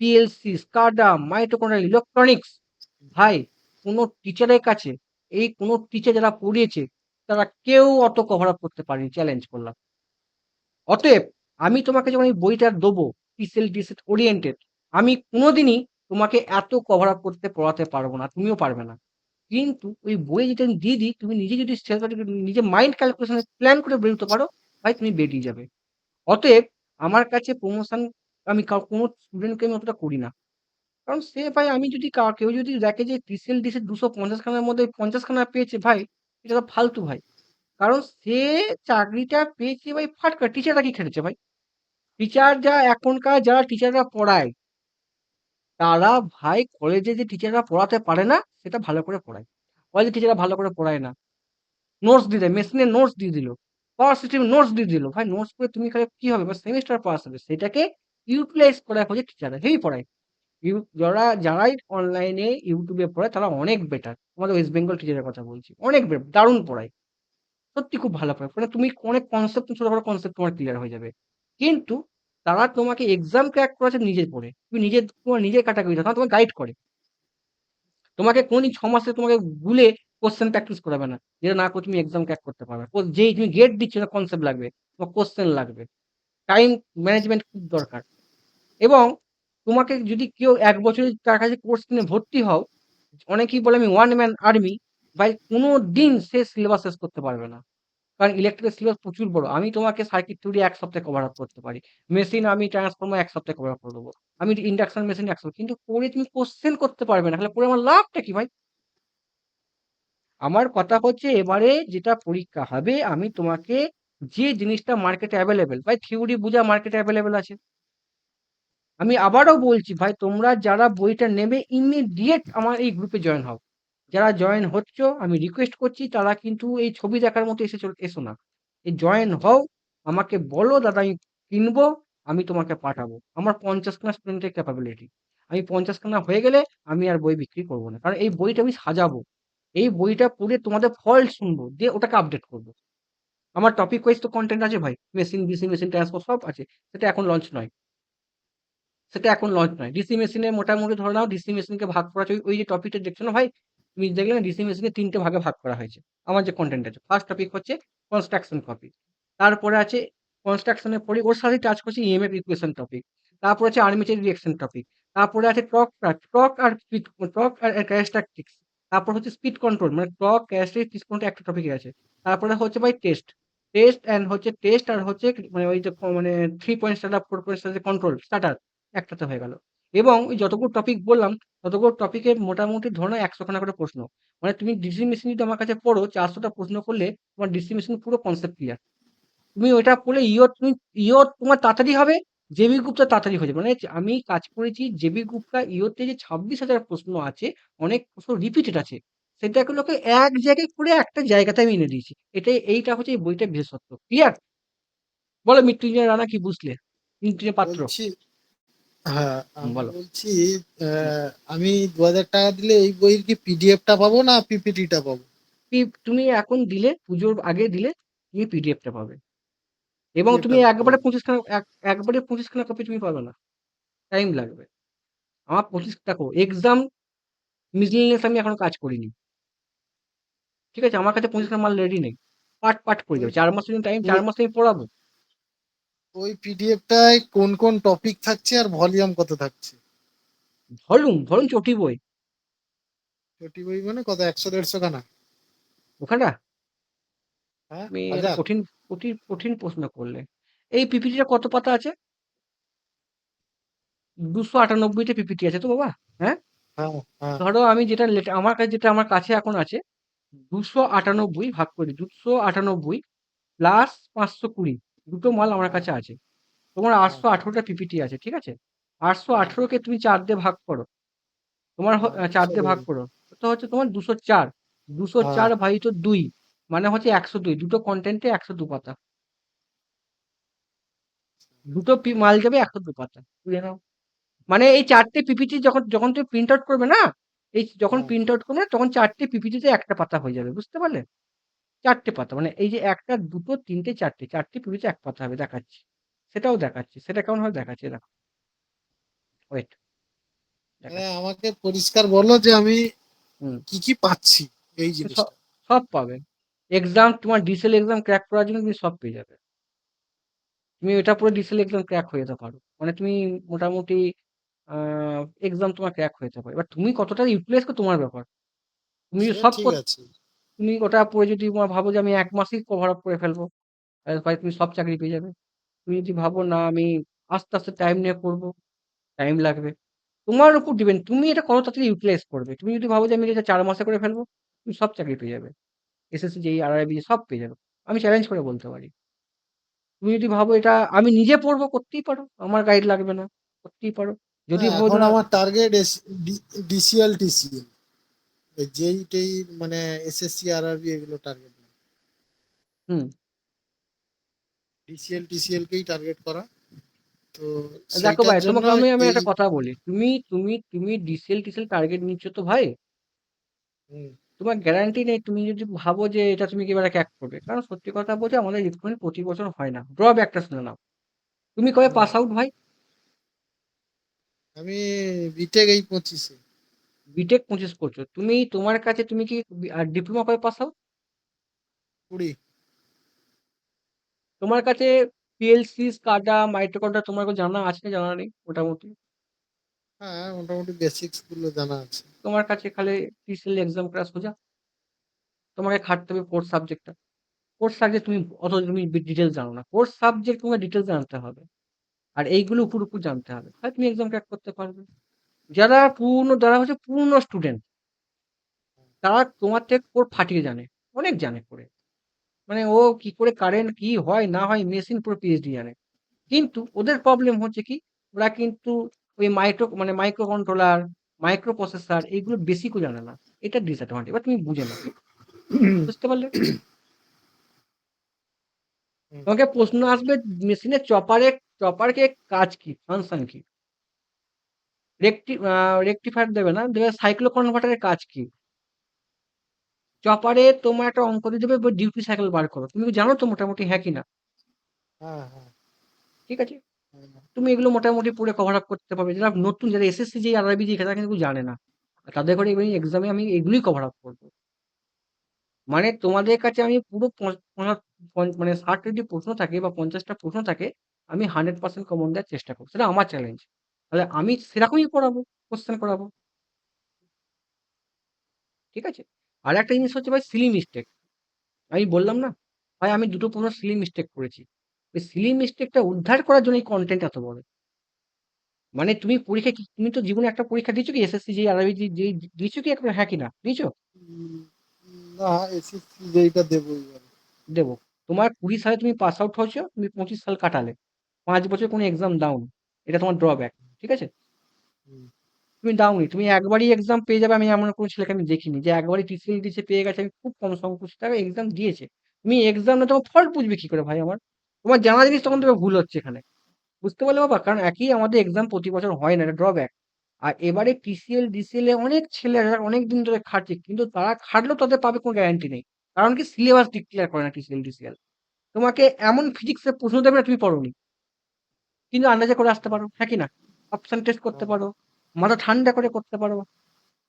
PLC, SCADA, মাইটোকন্ড্রিয়াল ইলেকট্রনিক্স, ভাই কোনো টিচারের কাছে কোনো টিচার যারা পড়িয়েছে তারা কেউ অত কভার আপ করতে পারেনি, চ্যালেঞ্জ করলাম। অতএব আমি তোমাকে যখন এই বইটা দেবো TCL ডিসেট ওরিয়েন্টেড, আমি কোনোদিনই তোমাকে এত কভার আপ করতে পড়াতে পারবো না, তুমিও পারবে না। কিন্তু ওই বই যদি আমি দিয়ে দিই, তুমি নিজে যদি নিজে মাইন্ড ক্যালকুলেশন প্ল্যান করে বেরোতে পারো, ভাই তুমি বেরিয়ে যাবে। অতএব আমার কাছে প্রমোশন আমি কোনো স্টুডেন্টকে আমি অতটা করি না। কারণ সে ভাই আমি যদি কেউ যদি দেখে যে TCL ডিসেট 250 খানার মধ্যে 50 খানা পেয়েছে ভাই, এটা তো ফালতু ভাই। কারণ সে চাকরিটা পেয়েছে ভাই ফাটকা, টিচাররা কি খেটেছে ভাই? টিচার যা এখনকার যারা টিচাররা পড়ায়, তারা ভাই কলেজে যে টিচাররা পড়াতে পারে না সেটা ভালো করে পড়ায়। কলেজে টিচাররা ভালো করে পড়ায় না, নোটস দিয়ে দেয়, মেশিনে নোটস দিয়ে দিল, পাওয়ার সিস্টেম নোটস দিয়ে দিল। ভাই নোটস করে তুমি খালি কি হবে? সেমিস্টার পাস হবে, সেটাকে ইউটিলাইজ করা হচ্ছে টিচাররা, হেই পড়ায়। যারাই অনলাইনে ইউটিউবে পড়ায় তারা অনেক বেটার। আমাদের ওয়েস্ট বেঙ্গল টিচারের কথা বলছি, অনেক দারুণ পড়ায়, সত্যি খুব ভালো পড়ায়। মানে তুমি অনেক কনসেপ্ট, ছোটখাটো কনসেপ্ট তোমার ক্লিয়ার হয়ে যাবে। কিন্তু তারা তোমাকে এক্সাম ক্র্যাক করাচ্ছে নিজে পড়ে, তুমি তোমার নিজের ক্যাটাগরি, তারা তোমাকে গাইড করে। তোমাকে কোনদিন 6 মাসে তোমাকে গুলে কোশ্চেন প্র্যাকটিস করাবে না, যেটা না করে তুমি এক্সাম ক্র্যাক করতে পারবে। যেই তুমি গেট দিচ্ছ না, কনসেপ্ট লাগবে, তোমার কোশ্চেন লাগবে, টাইম ম্যানেজমেন্ট খুব দরকার। এবং তোমাকে যদি কেউ 1 বছরের তার কাছে কোর্স কিনে ভর্তি হও, অনেকেই বলে আমি ওয়ান ম্যান আর্মি, ভাই কোনো দিন সে সিলেবাস শেষ করতে পারবে না। কারণ ইলেকট্রিকের সিলেবাস প্রচুর বড়। আমি তোমাকে সার্কিট থিওরি 1 সপ্তাহে কভার আপ করতে পারি। মেশিন আমি ট্রান্সফর্মার 1 সপ্তাহে কভার আপ করে দেবো। আমি ইন্ডাকশন মেশিন 1 সপ্তাহে, কিন্তু পড়ে তুমি কোশ্চেন করতে পারবে না। তাহলে পড়ে আমার লাভটা কি ভাই? আমার কথা হচ্ছে এবারে যেটা পরীক্ষা হবে, আমি তোমাকে যে জিনিসটা মার্কেটে অ্যাভেলেবেল, ভাই থিওরি বুঝা মার্কেটে অ্যাভেলেবেল আছে। আমি আবারও বলছি ভাই, তোমরা যারা বইটা নেবে ইমিডিয়েট আমার এই গ্রুপে জয়েন হও। যারা জয়েন হচ্ছ আমি রিকোয়েস্ট করছি, তারা কিন্তু এই ছবি দেখার মতো এসো না। এই জয়েন হও, আমাকে বলো দাদা আমি কিনবো, আমি তোমাকে পাঠাবো। আমার 50 খানা স্টুডেন্টের ক্যাপাবিলিটি। আমি 50 খানা হয়ে গেলে আমি আর বই বিক্রি করবো না, কারণ এই বইটা আমি সাজাবো। এই বইটা পড়ে তোমাদের ফল্ট শুনবো, দিয়ে ওটাকে আপডেট করবো। আমার টপিক ওয়াইজ তো কন্টেন্ট আছে ভাই, মেশিন ডিসি মেশিন ট্রান্সফার সব আছে। সেটা এখন লঞ্চ নয়, ডিসি মেশিনে মোটামুটি ধরে নাও, ডিসি মেশিনকে ভাগ করা আছে, ওই যে টপিকটা দেখছো না ভাই, তুমি দেখলে না ডিসি মেশিনকে 3টে ভাগে ভাগ করা হয়েছে। আমার যে কন্টেন্ট আছে, ফার্স্ট টপিক হচ্ছে কনস্ট্রাকশন টপিক, তারপরে আছে কনস্ট্রাকশনের পরে ওর সাথে টাচ করছে ইএমএফ ইকুয়েশন টপিক, তারপর আছে আর্মেচার রিঅ্যাকশন টপিক, তারপরে আছে টর্ক আর ক্যারেক্টারিস্টিক্স, তারপর হচ্ছে স্পিড কন্ট্রোল, মানে টর্ক ক্যারেক্টারিস্টিক্স কন্ট্রোল একটা টপিকে আছে, তারপরে হচ্ছে ভাই টেস্ট আর হচ্ছে মানে ওই যে মানে 3 point start 4 point control starter একটাতে হয়ে গেল। এবং ওই যতগুলো টপিক বললাম, ততগুলো টপিকের মোটামুটি ধরো 100 খানা করে প্রশ্ন। মানে তুমি ডিসি মেশিন যদি আমার কাছে পড়ো, 400টা প্রশ্ন করলে তোমার ডিসি মেশিন পুরো কনসেপ্ট ক্লিয়ার। তুমি ওইটা পড়লে তোমার তাড়াতাড়ি হবে, জেবি গ্রুপটা তাড়াতাড়ি হয়ে যাবে। মানে আমি কাজ করেছি জেবি গ্রুপটা, ইওতে যে 26,000 প্রশ্ন আছে, অনেক প্রশ্ন রিপিটেড আছে, সেটাগুলোকে এক জায়গায় করে একটা জায়গাতে আমি এনে দিয়েছি। এইটা হচ্ছে এই বইটার বিশেষত্ব। ক্লিয়ার? বলো মৃত্যুঞ্জয় রানা, কি বুঝলে? মৃত্যুঞ্জয় পাত্র। বলছি, হ্যাঁ আমি বলো। বলছি আমি 2,000 টাকা দিলে এই বইয়ের কি পিডিএফটা পাবো না পিপিটিটা পাবো? তুমি এখন দিলে, পুজোর আগে দিলে, তুমি পিডিএফটা পাবে। এবং তুমি পিডিএফটা একবারে পাবো। 25 খানা একবারে 25 খানা কপি তুমি পাবে না। টাইম লাগবে। আমার 25 দেখো এক্সাম মিসলেনিয়াস আমি এখনো কাজ করিনি। ঠিক আছে? আমার কাছে 25 টা মাল রেডি নেই। পার্ট করে ওই যাবে। 4 মাসের জন্য টাইম, 4 ওই মাসে আমি পড়াবো। ওই পিডিএফটায় কোন কোন টপিক থাকছে আর ভলিউম কত থাকছে? ধরুন চটি বই। ছোটি বই মানে কত, 100-150 খানা? ওখানটা হ্যাঁ, তুমি একটা 1000? কঠিন প্রশ্ন করলে। এই পিপিটিটা কত পাতা আছে? 298 টা পিপিটি আছে তো বাবা। হ্যাঁ? হ্যাঁ, হ্যাঁ, ধরো আমি যেটা যেটা আমার কাছে এখন আছে 298 ভাগ করি 298 প্লাস 520 দুটো মাল আমার হ্যাঁ, কাছে আছে। তোমার হ্যাঁ, 818টা পিপিটি আছে, ঠিক আছে? হ্যাঁ, 818কে তুমি 4 দিয়ে ভাগ করো। তোমার হ্যাঁ, 4 200 দিয়ে ভাগ দেবে। করো। তো হচ্ছে তোমার 204। 204 হ্যাঁ, ভাজিত 2 মানে হচ্ছে 102। দুটো কন্টেন্টে 102 পাতা। দুটো মাল যাবে 102 পাতা। বুঝে নাও। মানে এই 4টে পিপিটি যখন যখন তুমি প্রিন্ট আউট করবে না, এই যখন হ্যাঁ, প্রিন্ট আউট করবে না, তখন 4টে পিপিটিতে একটা পাতা হয়ে যাবে। বুঝতে পারলে? 4টে পাতা। মানে এই যে 1টা, 2টো, 3টে, 4টে। 4টে পিপিটিতে 1 পাতা হবে দেখাচ্ছি। সেটাও দেখাচ্ছি। সেটা কেমন ভাবে দেখাচ্ছি দেখো। ওয়েট দেখাচ্ছি। আমাকে পরিষ্কার বলো যে আমি হুম। কি কি পাচ্ছি এই তো সব জিনিসটা। সব পাবে। এক্সাম তোমার ডিসেল এক্সাম ক্র্যাক করার জন্য তুমি সব পেয়ে যাবে। তুমি এটা পড়ে ডিসেল এক্সাম ক্র্যাক হয়ে যেতে পারো। মানে তুমি মোটামুটি এক্সাম তোমার ক্র্যাক হয়ে যেতে পারে। এবার তুমি কতটা ইউটিলাইজ করো তোমার ব্যাপার। তুমি যদি সে সব ঠিক আছে। তুমি ওটা পড়ে যদি তোমার ভাবো যে আমি 1 মাসেই কভার আপ করে ফেলবো, তাহলে ভাই তুমি সব চাকরি পেয়ে যাবে। তুমি যদি ভাবো না আমি আস্তে, আস্তে টাইম নিয়ে পড়বো, টাইম লাগবে। তোমার উপর ডিপেন্ড তুমি এটা কত তাড়াতাড়ি ইউটিলাইজ করবে। তুমি যদি ভাবো যে আমি এটা 4 মাসে করে ফেলবো, তুমি সব চাকরি পেয়ে যাবে। এসএসসি, জেইই, আরআরবি সব পেয়ে যাবে। আমি চ্যালেঞ্জ করে বলতে পারি। তুমি যদি ভাবো এটা আমি নিজে পড়বো, করতেই পারো। আমার গাইড লাগবে না, করতেই পারো। না, যদি ভাবো এখন না আমার টার্গেট ডিসিএল টিসিএল, যেই টেই মানে এসএসসি আরআরবি এগুলো টার্গেট না, হুম, ডিসিএল টিসিএল কেই টার্গেট করা। তো দেখো সেইটার ভাই জন্য তোমাকে আমি এই একটা কথা বলি। তুমি ডিসিএল টার্গেট নিচ্ছ তো ভাই, হুম, তোমার গ্যারান্টি নেই তুমি যদি ভাবো যে এটা তুমি এবারে ক্র্যাক করবে। কারণ সত্যি কথা বলছে আমাদের রিক্রুটমেন্ট প্রতি বছর হয় না। ড্রপ একটা শুনে নাও। তুমি কবে হুম। পাস আউট ভাই? আমি বিটেক এই 25-এ। বিটেক 25 করছো তুমি। তোমার কাছে তুমি কি ডিপ্লোমা কবে পাস আউট? 20। তোমার কাছে পিএলসি, স্কাডা, মাইক্রোকন্ট্রোলার তোমার কাছে জানা আছে না জানা নেই মোটামুটি? হ্যাঁ, মোটামুটি বেসিক্স গুলো জানা আছে। তোমার কাছে খালি টিসিএল এক্সাম ক্লাস সোজা। তোমাকে খাটতে হবে কোর্স সাবজেক্টটা। কোর্স সাবজেক্ট তুমি অত তুমি ডিটেলস জানো না। কোর্স সাবজেক্ট তোমাকে ডিটেলস জানতে হবে। আর এইগুলো উপর জানতে হবে। তাহলে তুমি এক্সাম ক্র্যাক করতে পারবে। যারা হচ্ছে পূর্ণ স্টুডেন্ট, তারা তোমার থেকে কোড ফাটিয়ে জানে। অনেক জানে করে। মানে ও কি করে কারেন্ট কি হয় না হয় মেশিন পুরো পিএইচডি জানে। কিন্তু ওদের প্রবলেম হচ্ছে কি, ওরা কিন্তু ওই মাইক্রো কন্ট্রোলার, মাইক্রো প্রসেসর এইগুলো বেসিকও জানে না। এটা ডিসঅ্যাডভান্টেজ। এবার তুমি বুঝে নাও। বুঝতে পারলে? হুম, তোমাকে প্রশ্ন আসবে মেশিনের চপারকে কাজ কি, ফাংশন কি? রেকটিফায়ার দেবে না, দেবে সাইক্লো কনভার্টারের কাজ কি? চপারে তোমার একটা অঙ্ক দিয়ে দেবে ডিউটি সাইকেল বার করো। তুমি জানো তো মোটামুটি, হ্যাঁ কি না? হ্যাঁ, হ্যাঁ, ঠিক আছে? হ্যাঁ। তুমি এগুলো মোটামুটি পড়ে কভার আপ করতে পারবে। যারা নতুন, যারা এসএসসি, যে আরআরবি যে তারা কিন্তু জানে না। আর তাদের করে এগুলো এক্সামে আমি এগুলোই কভার আপ করবো। মানে তোমাদের কাছে আমি পুরো মানে 60 যদি প্রশ্ন থাকে বা 50টা প্রশ্ন থাকে, আমি 100% কমন দেওয়ার চেষ্টা করবো। সেটা আমার চ্যালেঞ্জ। তাহলে আমি সেরকমই পড়াবো, কোশ্চেন করাবো। ঠিক আছে? আর একটা জিনিস হচ্ছে ভাই, সিলি মিস্টেক। আমি বললাম না ভাই, আমি দুটো প্রশ্ন সিলি মিস্টেক করেছি। ওই সিলি মিস্টেকটা উদ্ধার করার জন্য এই কন্টেন্ট এত বড়। মানে তুমি পরীক্ষা তুমি তো জীবনে একটা পরীক্ষা দিয়েছো কি, এসএসসি, যে আরবি, যে দিয়েছো কি একটা, হ্যাঁ কি না দিয়েছো? উম, না, এসএসসি যেইটা দেবো এবার। দেবো। তোমার 20 সালে তুমি পাস আউট হয়েছো, তুমি 25 সাল কাটালে, 5 বছর কোনো এক্সাম দাওনি। এটা তোমার ড্রব্যাক। ঠিক আছে? হুম, তুমি দাওনি, তুমি একবারই এক্সাম পেয়ে যাবে। আমি এমন কোনো ছেলেকে আমি দেখিনি যে একবারই টিসিএল দিয়েছে পেয়ে গেছে। আমি খুব কম সংখ্যক টাকা এক্সাম দিয়েছে। তুমি এক্সাম না, তোমার ফল্ট বুঝবে কি করে ভাই আমার? তোমার জানা জিনিস তখন তোমার ভুল হচ্ছে এখানে। বুঝতে পারলে বাবা? কারণ একই আমাদের এক্সাম প্রতি বছর হয় না, এটা ড্রব্যাক। আর এবারে টিসিএল ডিসিএল এ অনেক ছেলে যারা অনেক দিন ধরে খাটছে, কিন্তু তারা খাটলেও তাদের পাবে কোনো গ্যারান্টি নেই। কারণ কি, সিলেবাস ডিক্লেয়ার করে না টিসিএল ডিসিএল। তোমাকে এমন ফিজিক্সের প্রশ্ন দেবে না তুমি পড়োনি, কিন্তু আন্দাজে করে আসতে পারো, হ্যাঁ কি না? অপশন টেস্ট করতে হ্যাঁ। পারো, মাথা ঠান্ডা করে করতে পারো।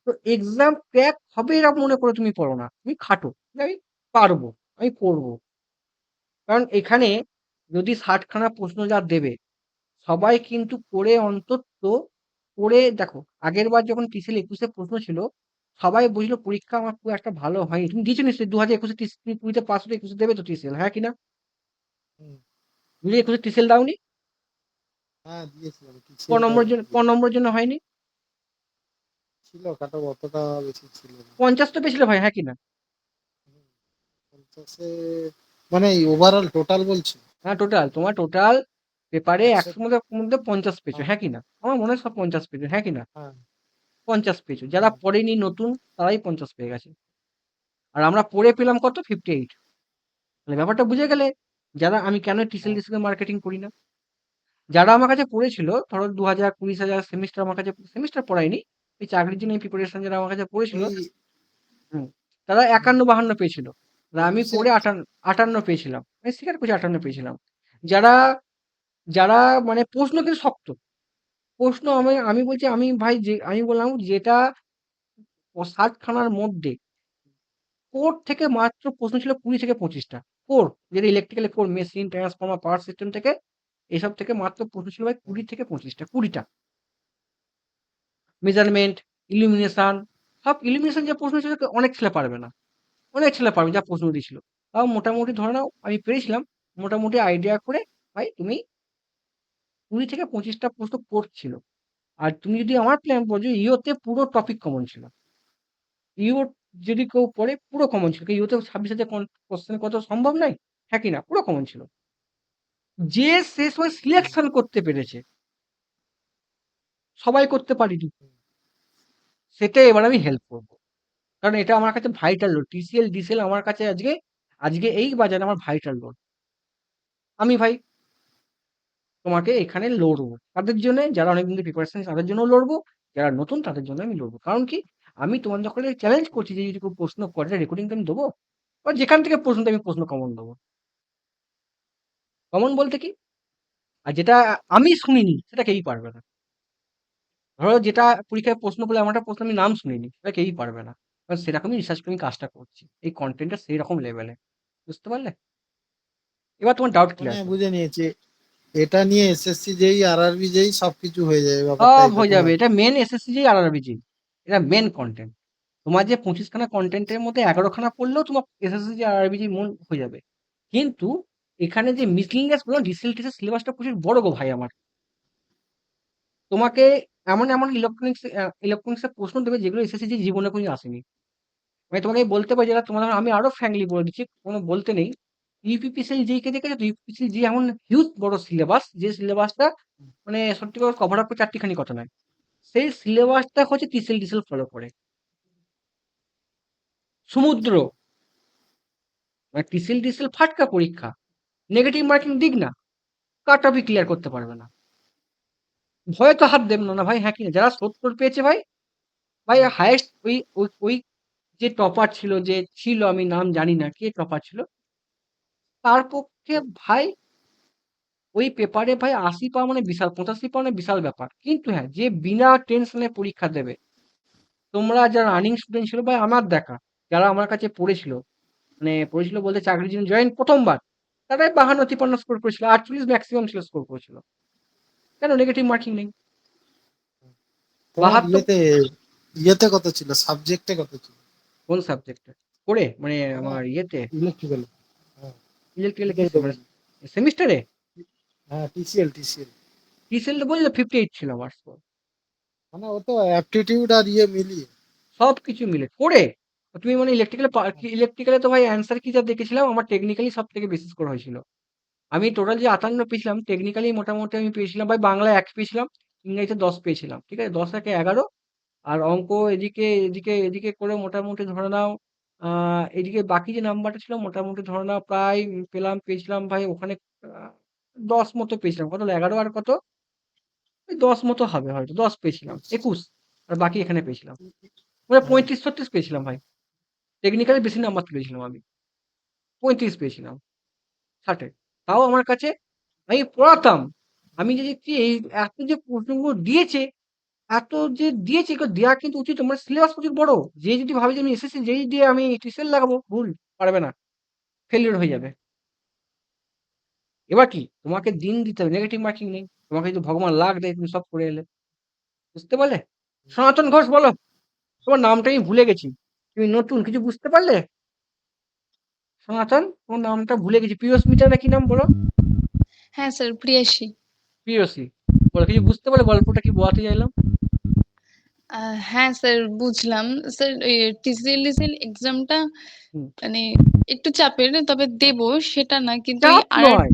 তো এক্সাম ক্র্যাক হবে এরকম মনে করে তুমি পড়ো না, তুমি খাটো যে আমি পারবো, আমি করবো। কারণ এখানে যদি 60 খানা প্রশ্ন যা দেবে, সবাই কিন্তু করে অন্তত করে দেখো, আগের বার যখন টিসিএল 21-এ প্রশ্ন ছিল, সবাই বুঝলো পরীক্ষা আমার খুব একটা ভালো হয়নি। তুমি দিয়েছো নিশ্চয়ই 2021-এ তুমি 20-তে পাস হলে 21-এ দেবে তো টিসিএল, হ্যাঁ কিনা? হুম। 2021-এ টিসিএল দাওনি? হ্যাঁ দিয়েছিলাম, ক টিসিএলটা নম্বরের জন্য, ক নম্বরের জন্য হয়নি? ছিল, কাটা অতটা বেশি ছিল না। 50 তো পেয়েছিলে ভাই, হ্যাঁ কিনা? 50-এ মানে ওভারঅল টোটাল বলছি? হ্যাঁ টোটাল, তোমার টোটাল পেপারে 100। 100 মধ্যে মধ্যে 50 পেয়েছো, হ্যাঁ হ্যাঁ কিনা? আমার মনে হয় সব 50 পেয়েছো, হ্যাঁ কিনা? হ্যাঁ 50 পেয়েছো, যারা হ্যাঁ। পড়েনি নতুন তারাই 50 পেয়ে গেছে। আর আমরা পড়ে পেলাম কত? 58। তাহলে ব্যাপারটা বুঝে গেলে যারা, আমি কেন টিসিএল হ্যাঁ। ডিসিএল মার্কেটিং করি না। যারা আমার কাছে পড়েছিল, ধরো 2020 সালে সেমিস্টার আমার কাছে, সেমিস্টার পড়ায়নি, এই চাকরির জন্য প্রিপারেশন যারা আমার কাছে পড়েছিল, ওই হুম, তারা 51-52 পেয়েছিল। আর আমি 21-এ পড়ে 58 পেয়েছিলাম, আমি স্বীকার করছি 58 পেয়েছিলাম। যারা যারা মানে প্রশ্ন কিন্তু শক্ত প্রশ্ন, আমি আমি বলছি, আমি ভাই যে আমি বললাম যেটা 60 খানার মধ্যে কোর থেকে মাত্র প্রশ্ন ছিল 20 থেকে 25টা। কোর, যেটা electrical core, machine, transformer, power system থেকে, এসব থেকে মাত্র প্রশ্ন ছিল ভাই 20 থেকে 25টা, 20টা। মেজারমেন্ট, ইলুমিনেশন, সব ইলুমিনেশন যে প্রশ্ন ছিল অনেক ছেলে পারবে না, অনেক ছেলে পারবে যা প্রশ্ন দিয়েছিল। তাও মোটামুটি ধরে নাও আমি পেরেছিলাম, মোটামুটি আইডিয়া করে। ভাই তুমি 20 থেকে 25টা প্রশ্ন পড়ছিল। আর তুমি যদি আমার প্ল্যান বোঝো, ইওতে পুরো টপিক কমন ছিল। ইও যদি কেউ পড়ে পুরো কমন ছিল, ইওতে 26,000 কোশ্চেন কত সম্ভব নয়, হ্যাঁ কি না? পুরো কমন ছিল। যে সে সময় সিলেকশন করতে পেরেছে, সবাই করতে পারিনি, সেটা এবার আমি হেল্প করবো। কারণ এটা আমার কাছে ভাইটাল লোড, টিসিএল ডিসিএল আমার কাছে আজকে, আজকে এই বাজারে আমার ভাইটাল লোড। আমি ভাই তোমাকে এখানে লড়বো তাদের জন্য, যারা অনেকদিন ধরে প্রিপারেশন তাদের জন্য লড়বো, যারা নতুন তাদের জন্য আমি লড়বো। কারণ কি, আমি তোমার যখন চ্যালেঞ্জ করছি যে যদি কেউ প্রশ্ন করে রেকর্ডিং আমি দেবো, বা যেখান থেকে প্রশ্ন দেয় আমি প্রশ্ন কমন দেবো। কমন বলতে কি, আর যেটা আমি শুনিনি সেটা কেউই পারবে না। ধরো যেটা পরীক্ষায় প্রশ্ন করলে, আমার একটা প্রশ্ন আমি নাম শুনিনি, সেটা কেউই পারবে না। কারণ সেরকমই রিসার্চ করে আমি কাজটা করছি, এই কন্টেন্টটা সেই রকম লেভেলে। বুঝতে পারলে? এবার তোমার ডাউট মানে ক্লিয়ার করো। বুঝে নিয়েছি, এটা নিয়ে এসএসসি যেই আরআরবি যেই সবকিছু হয়ে যাবে, ব্যাপারটা সব হয়ে এরকম যাবে, আর কি। এটা মেন এসএসসি আর আরবিজি, এটা মেন কন্টেন্ট। তোমার যে 25 খানা কন্টেন্টের মধ্যে 11 খানা পড়লেও তোমার এসএসসি আর আরবিজি মন হয়ে যাবে। কিন্তু এখানে যে মিসলিনিয়াস গুলো, ডিসেল টিসেল সিলেবাসটা প্রচুর বড় গো ভাই আমার। তোমাকে এমন এমন ইলেকট্রনিক্সের প্রশ্ন দেবে যেগুলো এসএসসি জীবনে কোনো আসেনি। আমি তোমাকে বলতে পারি, যেটা তোমার, আমি আরো ফ্র্যাঙ্কলি বলে দিচ্ছি, কোনো বলতে নেই। ইউপিপিসিএল জি কে দেখেছো তো? ইউপিপিসিএল জি এমন হিউজ বড় সিলেবাস, যে সিলেবাসটা মানে সত্যি করে কভার আপ করে 4টিখানি কথা নয়। সেই সিলেবাসটা হচ্ছে টিসেল ডিসেল ফলো করে। সমুদ্র, মানে টিসেল ডিসেল ফাটকা পরীক্ষা, নেগেটিভ মার্কিং দিক না, কাট অফই ক্লিয়ার করতে পারবে না। ভয়ে তো হাত দেব না না ভাই, হ্যাঁ কি না? যারা 70 পেয়েছে ভাই, ভাই হায়েস্ট ওই ওই ওই যে টপার ছিল, যে ছিল, আমি নাম জানি না কে টপার ছিল, তার পক্ষে ভাই ওই পেপারে ভাই 80 পাওয়া মানে বিশাল, 85 পাওয়া মানে বিশাল ব্যাপার। কিন্তু হ্যাঁ, যে বিনা টেনশনে পরীক্ষা দেবে, তোমরা যারা রানিং স্টুডেন্ট ছিল ভাই আমার দেখা, যারা আমার কাছে পড়েছিল, মানে পড়েছিল বলতে চাকরির জন্য জয়েন প্রথমবার, তারাই 52-53 স্কোর করেছিল, 48 ম্যাক্সিমাম ছিল স্কোর করেছিল। কেন নেগেটিভ মার্কিং নেই? তোমার 72 ইয়েতে কত ছিল, সাবজেক্টে কত ছিল? কোন সাবজেক্টে করে, মানে মানে আমার ইয়েতে ইলেকট্রিক্যাল। হ্যাঁ ইলেকট্রিক্যাল কি ইলেকট্রিক্যাল। সেমিস্টারে হ্যাঁ টিসিএল। টিসেল বললে 58 ছিল আমার স্কোর। মানে ও তো অ্যাপটিটিউড আর ইয়ে মিলিয়ে। সব কিছু মিলে করে, তুমি মানে ইলেকট্রিক্যাল, ইলেকট্রিক্যালে তো ভাই অ্যান্সার কি যা দেখেছিলাম, আমার টেকনিক্যালি সব থেকে বেশি স্কোর হয়েছিল। আমি টোটাল যে 58 পেয়েছিলাম, টেকনিক্যালি মোটামুটি আমি পেয়েছিলাম ভাই, বাংলায় 1 পেয়েছিলাম, ইংরেজিতে 10 পেয়েছিলাম, ঠিক আছে, 10 একে 11। আর অঙ্ক এদিকে এদিকে এদিকে করে মোটামুটি ধরে নাও, এদিকে বাকি যে নাম্বারটা ছিল মোটামুটি ধরে নাও প্রায় পেয়েছিলাম ভাই ওখানে, 10 মতো পেয়েছিলাম, কত হলো, 11 আর কত, ওই 10 মতো হবে হয়তো, 10 পেয়েছিলাম, 21। আর বাকি এখানে পেয়েছিলাম, মানে হ্যাঁ 35-36 পেয়েছিলাম ভাই। টেকনিক্যালি বেশি নাম্বার তুলেছিলাম আমি, 35 পেয়েছিলাম 60-এ। তাও আমার কাছে, আমি পড়াতাম, আমি যে দেখছি এই এত যে প্রশ্নগুলো দিয়েছে, এত যে দিয়েছে এগুলো দেওয়া কিন্তু উচিত। মানে সিলেবাস প্রচুর বড়। যে যদি ভাবে যে আমি এসএসসি যেই দিয়ে আমি টিসিএল লাগাবো, ভুল, পারবে না, ফেলিওর হয়ে যাবে। এবার কি তোমাকে দিন দিতে হবে, নেগেটিভ মার্কিং নেই, তোমাকে যদি ভগবান লাখ দেয় তুমি সব করে এলে, বুঝতে পারলে? সনাতন ঘোষ বলো, তোমার নামটা আমি ভুলে গেছি, তুমি নতুন কিছু বুঝতে পারলে? সনাতন, তোমার নামটা ভুলে গেছি, পিয়স মিটার না কি নাম বলো? হ্যাঁ স্যার, প্রিয়াসী। পিওসি, বলো কিছু বুঝতে পারলে? গল্পটা কি বোঝাতে চাইলাম? হ্যাঁ স্যার, বুঝলাম। স্যার টিসিএল এক্সামটা হুম। মানে একটু চাপের, তবে দেব সেটা না, কিন্তু চাপ নয়,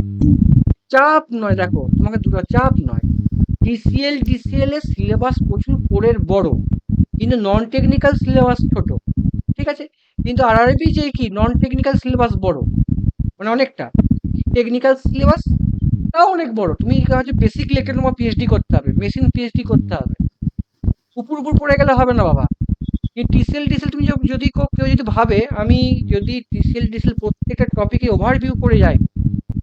চাপ নয়, দেখো তোমাকে দুটো চাপ নয়। ডিসিএল এর সিলেবাস প্রচুর কোরের বড়, কিন্তু নন টেকনিক্যাল সিলেবাস ছোট, ঠিক আছে? কিন্তু আরআরবি যে কি নন টেকনিক্যাল সিলেবাস বড়, মানে অনেকটা। টেকনিক্যাল সিলেবাস তাও অনেক বড়। তুমি হচ্ছে বেসিক লেখে তোমার পিএইচডি করতে হবে, মেশিন পিএইচডি করতে হবে, উপর উপর পড়ে গেলে হবে না বাবা। এই টিসিএল তুমি যদি কেউ যদি ভাবে আমি যদি টিসিএল প্রত্যেকটা টপিকে ওভারভিউ করে যাই,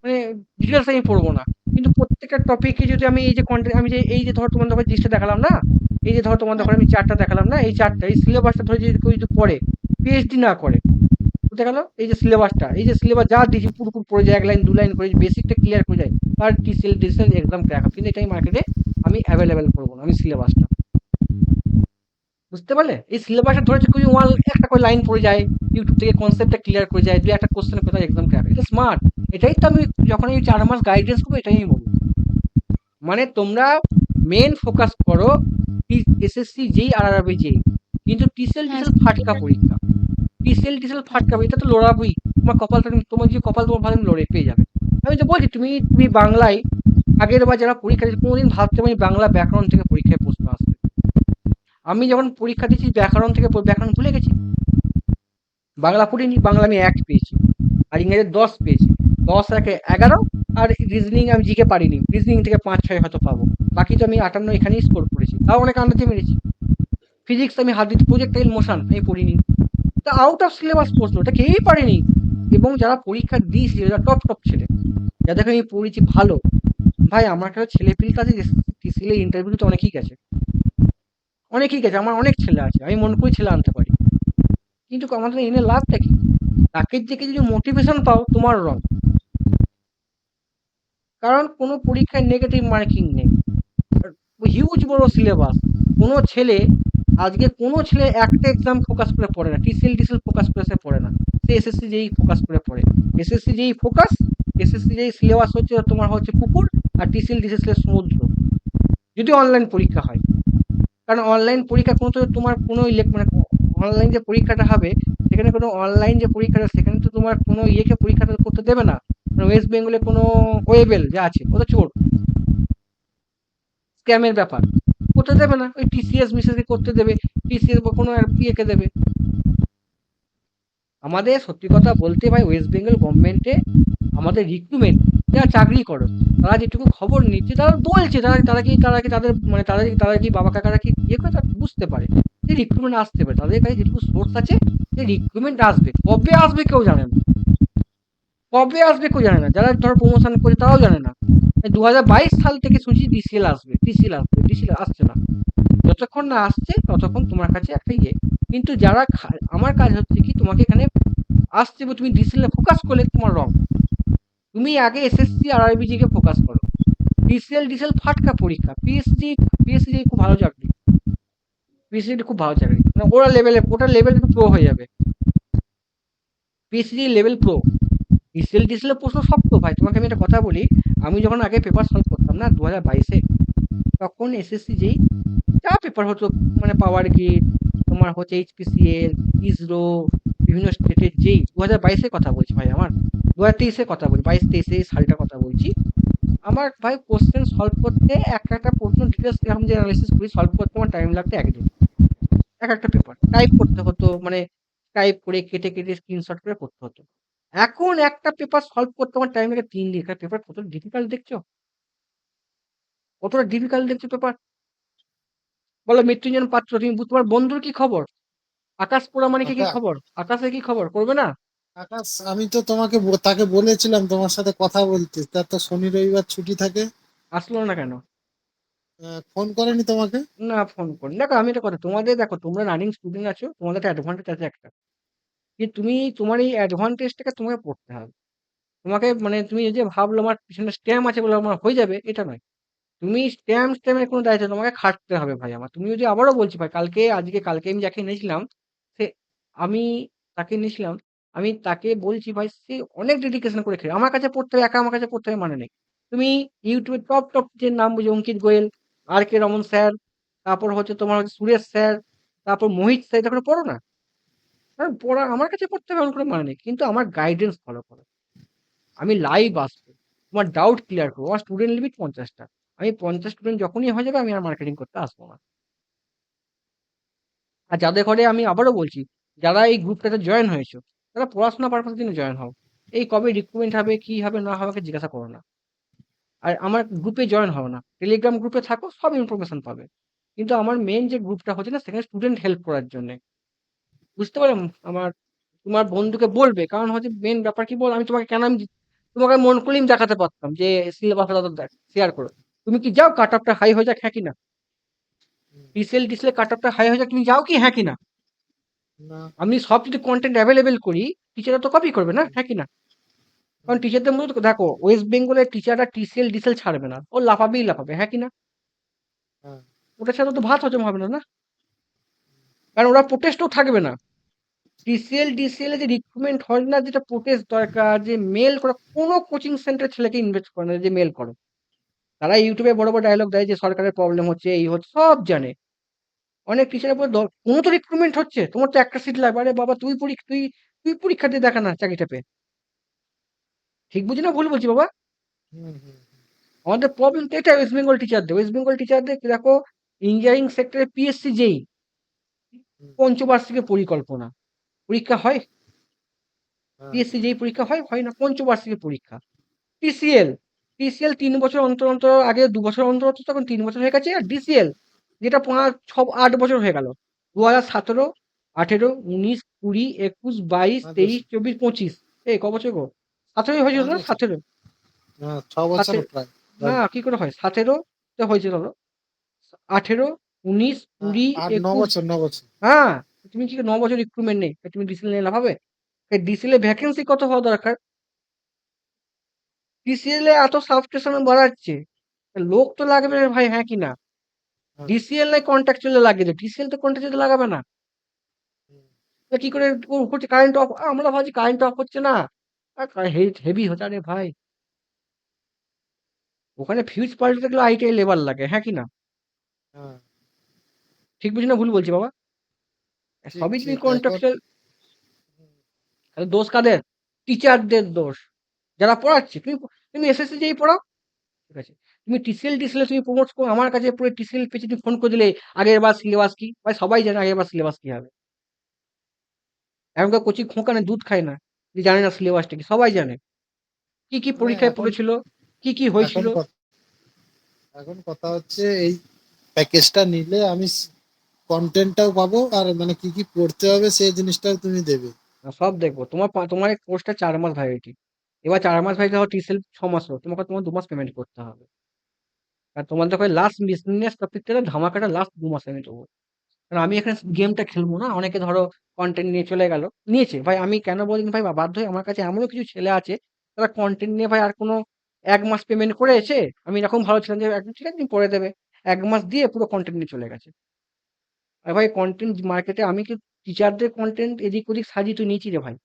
মানে ডিটেলস আমি পড়বো না, কিন্তু প্রত্যেকটা টপিকে যদি আমি এই যে কন্টেন্ট, আমি যে এই যে ধর তোমার দেখো জিনিসটা দেখালাম না, এই যে ধর তোমার দেখো আমি চারটা দেখালাম না, এই চারটা এই সিলেবাসটা ধরে যদি কেউ যদি পড়ে, পিএইচডি না করে, বুঝতে গেল? এই যে সিলেবাসটা, এই যে সিলেবাস যা দিয়েছি পুরোপুরি পড়ে যায়, এক লাইন দু লাইন করে বেসিকটা ক্লিয়ার করে যায়, তার টিসিএল এক্সাম ক্র্যাক হবে। কিন্তু এটাই মার্কেটে আমি অ্যাভেলেবেল করবো না, আমি সিলেবাসটা, বুঝতে পারলে? এই সিলেবাসটা ধরেছে কেউ ওয়ান একটা করে লাইন পড়ে যায়, ইউটিউব থেকে কনসেপ্টটা ক্লিয়ার করে যায়, দুই একটা কোশ্চেনের কথা এক্সাম ক্র্যাক, এটা স্মার্ট। এটাই তো আমি যখন এই 4 মাস গাইডেন্স করবো এটাই আমি বলবো। মানে তোমরা মেন ফোকাস করো এসএসসি যেই আর আরবি যেই, কিন্তু টিসিএল হ্যাঁ ফাটকা পরীক্ষা, টিসিএল ফাটকা, এটা তো লড়াবই। তোমার কপালটা, তোমার যে কপাল তোমার ভালো লড়ে পেয়ে যাবে। আমি তো বলছি তুমি তুমি বাংলায় আগের বার যারা পরীক্ষা দিয়েছে কোনোদিন ভাবতে পারি বাংলা ব্যাকরণ থেকে পরীক্ষায় প্রশ্ন আসবে। আমি যখন পরীক্ষা দিয়েছি ব্যাকরণ থেকে ব্যাকরণ ভুলে গেছি, বাংলা পড়িনি, বাংলা আমি 1 পেয়েছি, আর ইংরেজি 10 পেয়েছি, 10 একে 11, আর রিজনিং আমি জিকে পারিনি, রিজনিং থেকে 5-6 হয়তো পাবো, বাকি তো আমি 58 এখানেই স্কোর করেছি, তাও অনেক আন্দাজে মেরেছি। ফিজিক্স আমি হাত দিতে, প্রজেক্টাইল মোশন আমি পড়িনি, তা আউট অফ সিলেবাস প্রশ্ন, এটা কেউই পারেনি। এবং যারা পরীক্ষা দিয়েছে, যারা টপ টপ ছেলে, যাদেরকে আমি পড়েছি ভালো, ভাই আমার কাছে ছেলে পিল কাছে টিসিএল ইন্টারভিউতে অনেকেই গেছে, অনেকেই গেছে, আমার অনেক ছেলে আছে, আমি মন করে ছেলে আনতে পারি, কিন্তু আমাদের এনে লাভটা কি? তাকে দেখে যদি মোটিভেশন পাও তোমার রং, কারণ কোনো পরীক্ষায় নেগেটিভ মার্কিং নেই, হিউজ বড় সিলেবাস। কোনো ছেলে আজকে কোনো ছেলে একটা এক্সাম ফোকাস করে পড়ে না, টিসিএল ফোকাস করে সে পড়ে না, সে এসএসসি যেই ফোকাস করে পড়ে। এসএসসি যেই ফোকাস, এসএসসি যেই সিলেবাস হচ্ছে তোমার হচ্ছে পুকুর, আর টিসিএল সমুদ্র, যদি অনলাইন পরীক্ষা হয়। কারণ অনলাইন পরীক্ষা কোনো তো তোমার কোনো মানে অনলাইন যে পরীক্ষাটা হবে, সেখানে কোনো অনলাইন যে পরীক্ষাটা, সেখানে তো তোমার কোনো ইয়েকে পরীক্ষাটা করতে দেবে না। ওয়েস্ট বেঙ্গলে কোনো ওয়েবেল যা আছে ও তো চোর, স্ক্যামের ব্যাপার, করতে দেবে না, ওই টিসিএস মিসেসকে করতে দেবে, টিসিএস বা কোনো ইয়েকে দেবে। আমাদের সত্যি কথা বলতে ভাই, ওয়েস্ট বেঙ্গল গভর্নমেন্টে আমাদের রিক্রুটমেন্ট, যারা চাকরি করো তারা যেটুকু খবর নিচ্ছে, তারা বলছে, তারা কি তাদের মানে তারা কি বাবা কাকারা কি ইয়ে করে তারা বুঝতে পারে যে রিক্রুটমেন্ট আসতে পারে, তাদের কাছে যেটুকু সোর্স আছে যে রিক্রুটমেন্ট আসবে, কবে আসবে কেউ জানে না, কবে আসবে কেউ জানে না, যারা ধরো প্রমোশন করে তারাও জানে না। 2022 সাল থেকে শুনছি ডিসিএল আসবে, ডিসিএল আসছে না। যতক্ষণ না আসছে ততক্ষণ তোমার কাছে একটা ইয়ে, কিন্তু যারা আমার কাজ হচ্ছে কি তোমাকে এখানে আসছে, তুমি ডিসিএল ফোকাস করলে তোমার রং। তুমি আগে এসএসসি আর আরবিজি কে ফোকাস করো, ডিসিএল ফাটকা পরীক্ষা, পিএসসি খুব ভালো চাকরি, পিএসসি খুব ভালো চাকরি, মানে ওটা লেভেল প্রো হয়ে যাবে, পিএসসি লেভেল প্রো। ডিসিএল প্রশ্ন শক্ত ভাই, তোমাকে আমি একটা কথা বলি, আমি যখন আগে পেপার সলভ করতাম না 2022-এ, তখন এসএসসি যেই যা পেপার হতো, মানে পাওয়ার গ্রিড, তোমার হচ্ছে এইচপিসিএল, ইসরো, বিভিন্ন স্টেটের যেই 2022-এর কথা বলছি ভাই, আমার 2023-এর কথা বলছি, 22-23 এই সালটার কথা বলছি, আমার ভাই কোশ্চেন সলভ করতে একটা প্রশ্ন ডিটেলস এরকম যে অ্যানালিসিস করি সলভ করতে আমার টাইম লাগতো 1 দিন, একটা পেপার টাইপ করতে হতো, মানে টাইপ করে কেটে কেটে স্ক্রিনশট করে করতে হতো। এখন একটা পেপার সলভ করতে আমার টাইম লাগে 3 দিন। একটা পেপার কতটা ডিফিকাল্ট দেখছো, কতটা ডিফিকাল্ট দেখছো পেপার, বলো মৃত্যুঞ্জন পাত্র, তুমি তোমার বন্ধুর কি খবর? আকাশ পোড়ামানিকের কি আকা- খবর? আকাশের কি খবর? করবে না? আকাশ, আমি তো তোমাকে তাকে বলেছিলাম তোমার সাথে কথা বলতে, তার তো শনি রবিবার ছুটি থাকে। আসলো না কেন? ফোন করেনি তোমাকে? না ফোন করি। দেখো আমি একটা কথা, তোমাদের দেখো তোমরা রানিং স্টুডেন্ট আছো, তোমাদের একটা অ্যাডভান্টেজ আছে একটা। যে তুমি তোমার এই অ্যাডভান্টেজটাকে তোমাকে পড়তে হবে। তোমাকে মানে তুমি এই যে ভাবলো আমার পিছনে স্ট্যাম আছে বলে আমার হয়ে যাবে, এটা নয়। তুমি স্ট্যামের কোনো দায়িত্ব নেই, তোমাকে খাটতে হবে ভাই আমার। তুমি যদি আবারও বলছি ভাই কালকে আমি যাকে নিয়েছিলাম, সে আমি তাকে নিয়েছিলাম, আমি তাকে বলছি ভাই সে অনেক ডেডিকেশন করে খেলে। আমার কাছে পড়তে হবে, একা আমার কাছে পড়তে হবে মানে নেই। তুমি ইউটিউবে টপ যে নাম বুঝে অঙ্কিত গোয়েল, আর কে রমন স্যার, তারপর হচ্ছে তোমার হচ্ছে সুরেশ স্যার, তারপর মোহিত স্যার, এটা করে পড়ো না। হ্যাঁ, পড়া আমার কাছে পড়তে হবে এমন কোনো মানে নেই। কিন্তু আমার গাইডেন্স ফলো করো। আমি লাইভ আসবো। তোমার ডাউট ক্লিয়ার করবো। আমার স্টুডেন্ট লিমিট 50টা। আমি 50 স্টুডেন্ট যখনই হয়ে যাবে আমি আর মার্কেটিং করতে আসবো না। আর যাদের ঘরে আমি আবারও বলছি, যারা এই গ্রুপটাতে জয়েন হয়েছো, তারা পড়াশোনা পারপাসের জন্য জয়েন হও। এই কবে রিক্রুটমেন্ট হবে, কি হবে না হবে আমাকে জিজ্ঞাসা করো না। আর আমার গ্রুপে জয়েন হও না। টেলিগ্রাম গ্রুপে থাকো, সব ইনফরমেশন পাবে। কিন্তু আমার মেইন যে গ্রুপটা হচ্ছে না, সেখানে স্টুডেন্ট হেল্প করার জন্য। বুঝতে পারলাম আমার তোমার বন্ধুকে বলবে, কারণ হচ্ছে মেন ব্যাপার কি বল, আমি তোমাকে কেন আমি তোমাকে মন করলেই আমি দেখাতে পারতাম যে সিলেবাসটা দেখ শেয়ার করো। তুমি কি যাও কাট অফটা হাই হয়ে যাক, হ্যাঁ কি না? টিসেল কাট অফটা হাই হয়ে যাক, তুমি যাও কি হ্যাঁ কি না? না। আমি সব যদি কন্টেন্ট অ্যাভেলেবেল করি, টিচাররা তো কপি করবে না, হ্যাঁ কি না? কারণ টিচারদের মধ্যে তো দেখো ওয়েস্ট বেঙ্গলের টিচাররা ডিসেল ছাড়বে না, ও লাফাবেই লাফাবে, হ্যাঁ কি না? হ্যাঁ। ওটা ছাড়া তো ভাত হজম হবে না, না? কারণ ওরা প্রোটেস্টও থাকবে না। ডিসিএল যে রিক্রুটমেন্ট হয় না, যেটা প্রোটেস্ট দরকার, যে মেল করা, কোনো কোচিং সেন্টার ছেলেকে ইনভেস্ট করে না যে মেল করো। তারা ইউটিউবে বড় বড় ডায়লগ দেয় যে সরকারের প্রবলেম হচ্ছে, এই হচ্ছে, সব জানে। অনেক টিচারের পর কোনো তো রিক্রুটমেন্ট হচ্ছে, তোমার তো একটা সিট লাগবে, আরে বাবা তুই পরীক্ষা দিয়ে দেখা না চাকরিটা পেয়ে। ঠিক বুঝি না ভুল বলছি বাবা? হুম, হুম, আমাদের প্রবলেম তো এটা ওয়েস্ট বেঙ্গল টিচারদের দেখো, ইঞ্জিনিয়ারিং সেক্টরে পিএসসি যেই হুম, পঞ্চবার্ষিকের পরিকল্পনা পরীক্ষা হয়। হ্যাঁ, পিএসসি যেই পরীক্ষা হয় না, পঞ্চবার্ষিকের পরীক্ষা। টিসিএল টিসিএল 3 বছর অন্তর অন্তর, আগে 2 বছর অন্তর অন্তর, তখন 3 বছর হয়ে গেছে। আর ডিসিএল যেটা 8 বছর হয়ে গেল, 2017, 18, 19, 20, 21, 22, হ্যাঁ, 23, 24, 25, এই ক বছর গো? 17 হয়েছিল 5 না? বছর। 17, হ্যাঁ, 6 বছর 17 প্রায়। না, কি করে হয়? 17 তে হয়েছিল, 18, 19, হ্যাঁ, 20, 8 9 21। বছর 9 বছর। হ্যাঁ, তুমি কি 9 বছর রিক্রুটমেন্ট নেই, তুমি ডিসিএল নিয়ে লাভ হবে? ডিসিএল এ ভ্যাকেন্সি কত হওয়া দরকার? ডিসিএল এ এত সাবস্টেশন বাড়াচ্ছে, লোক তো লাগবে রে ভাই, হ্যাঁ কি না? হ্যাঁ, ডিসিএল নাই কন্ট্রাকচুয়ালে লাগিয়ে দেয়, ডিসিএল তো কন্ট্রাকচুয়ালে লাগাবে না। হুম, তো কি করে হচ্ছে কারেন্ট অফ, আমরা ভাবছি কারেন্ট অফ হচ্ছে না, হেভি হচ্ছে, আরে ভাই ওখানে ফিউজ পাল্টাতে গেলে আইটিআই লেবার লাগে, হ্যাঁ কি না? হ্যাঁ, ঠিক বুঝি না ভুল বলছি বাবা? ঠিক সবই তুমি ঠিক এখন। কন্ট্রাকচুয়াল। দোষ কাদের? টিচারদের দোষ, যারা পড়াচ্ছে। তুমি এসএসসি যেই পড়াও, ঠিক আছে, তুমি টিসিএল তুমি প্রমোট করো, আমার কাছে পুরো টিসিএল পেজে তুমি ফোন করে দিলে আগের বার সিলেবাস কি, ভাই সবাই জানে আগের বার সিলেবাস কি হবে। এখনকার কোচিং খোঁকানে দুধ খায় না যে জানে না সিলেবাসটা কি, সবাই জানে কি কি মানে পরীক্ষায় এখন পড়েছিল, কি কি এখন হয়েছিল। এখন কথা হচ্ছে এই প্যাকেজটা নিলে আমি কন্টেন্টটাও পাবো, আর মানে কি কি পড়তে হবে সেই জিনিসটাও তুমি দেবে। সব দেখবো। তোমার এই কোর্সটা 4 মাস ভ্যালিডিটি। এবার 4 মাস ভ্যালিডিটি হওয়ার টিসেল 6 মাস হলো, তোমার 2 মাস পেমেন্ট করতে হবে। আর তোমাদের ওই লাস্ট বিজনেস টপিকটা ধামাকাটা লাস্ট 2 মাসে আমি দেবো। কারণ আমি এখানে গেমটা খেলবো না। অনেকে ধরো কন্টেন্ট নিয়ে চলে গেল, নিয়েছে ভাই, আমি কেন বলিনি ভাই, বাধ্য হয়ে আমার কাছে এমনও কিছু ছেলে আছে, তারা কন্টেন্ট নিয়ে ভাই আর কোনো 1 মাস পেমেন্ট করেছে। আমি এরকম ভালো ছিলাম যে একদম ঠিক আছে তুমি পরে দেবে, 1 মাস দিয়ে পুরো কন্টেন্ট নিয়ে চলে গেছে। আর ভাই কন্টেন্ট মার্কেটে আমি কি টিচারদের কন্টেন্ট এদিক ওদিক সাজিয়ে তুই নিয়েছি রে ভাই,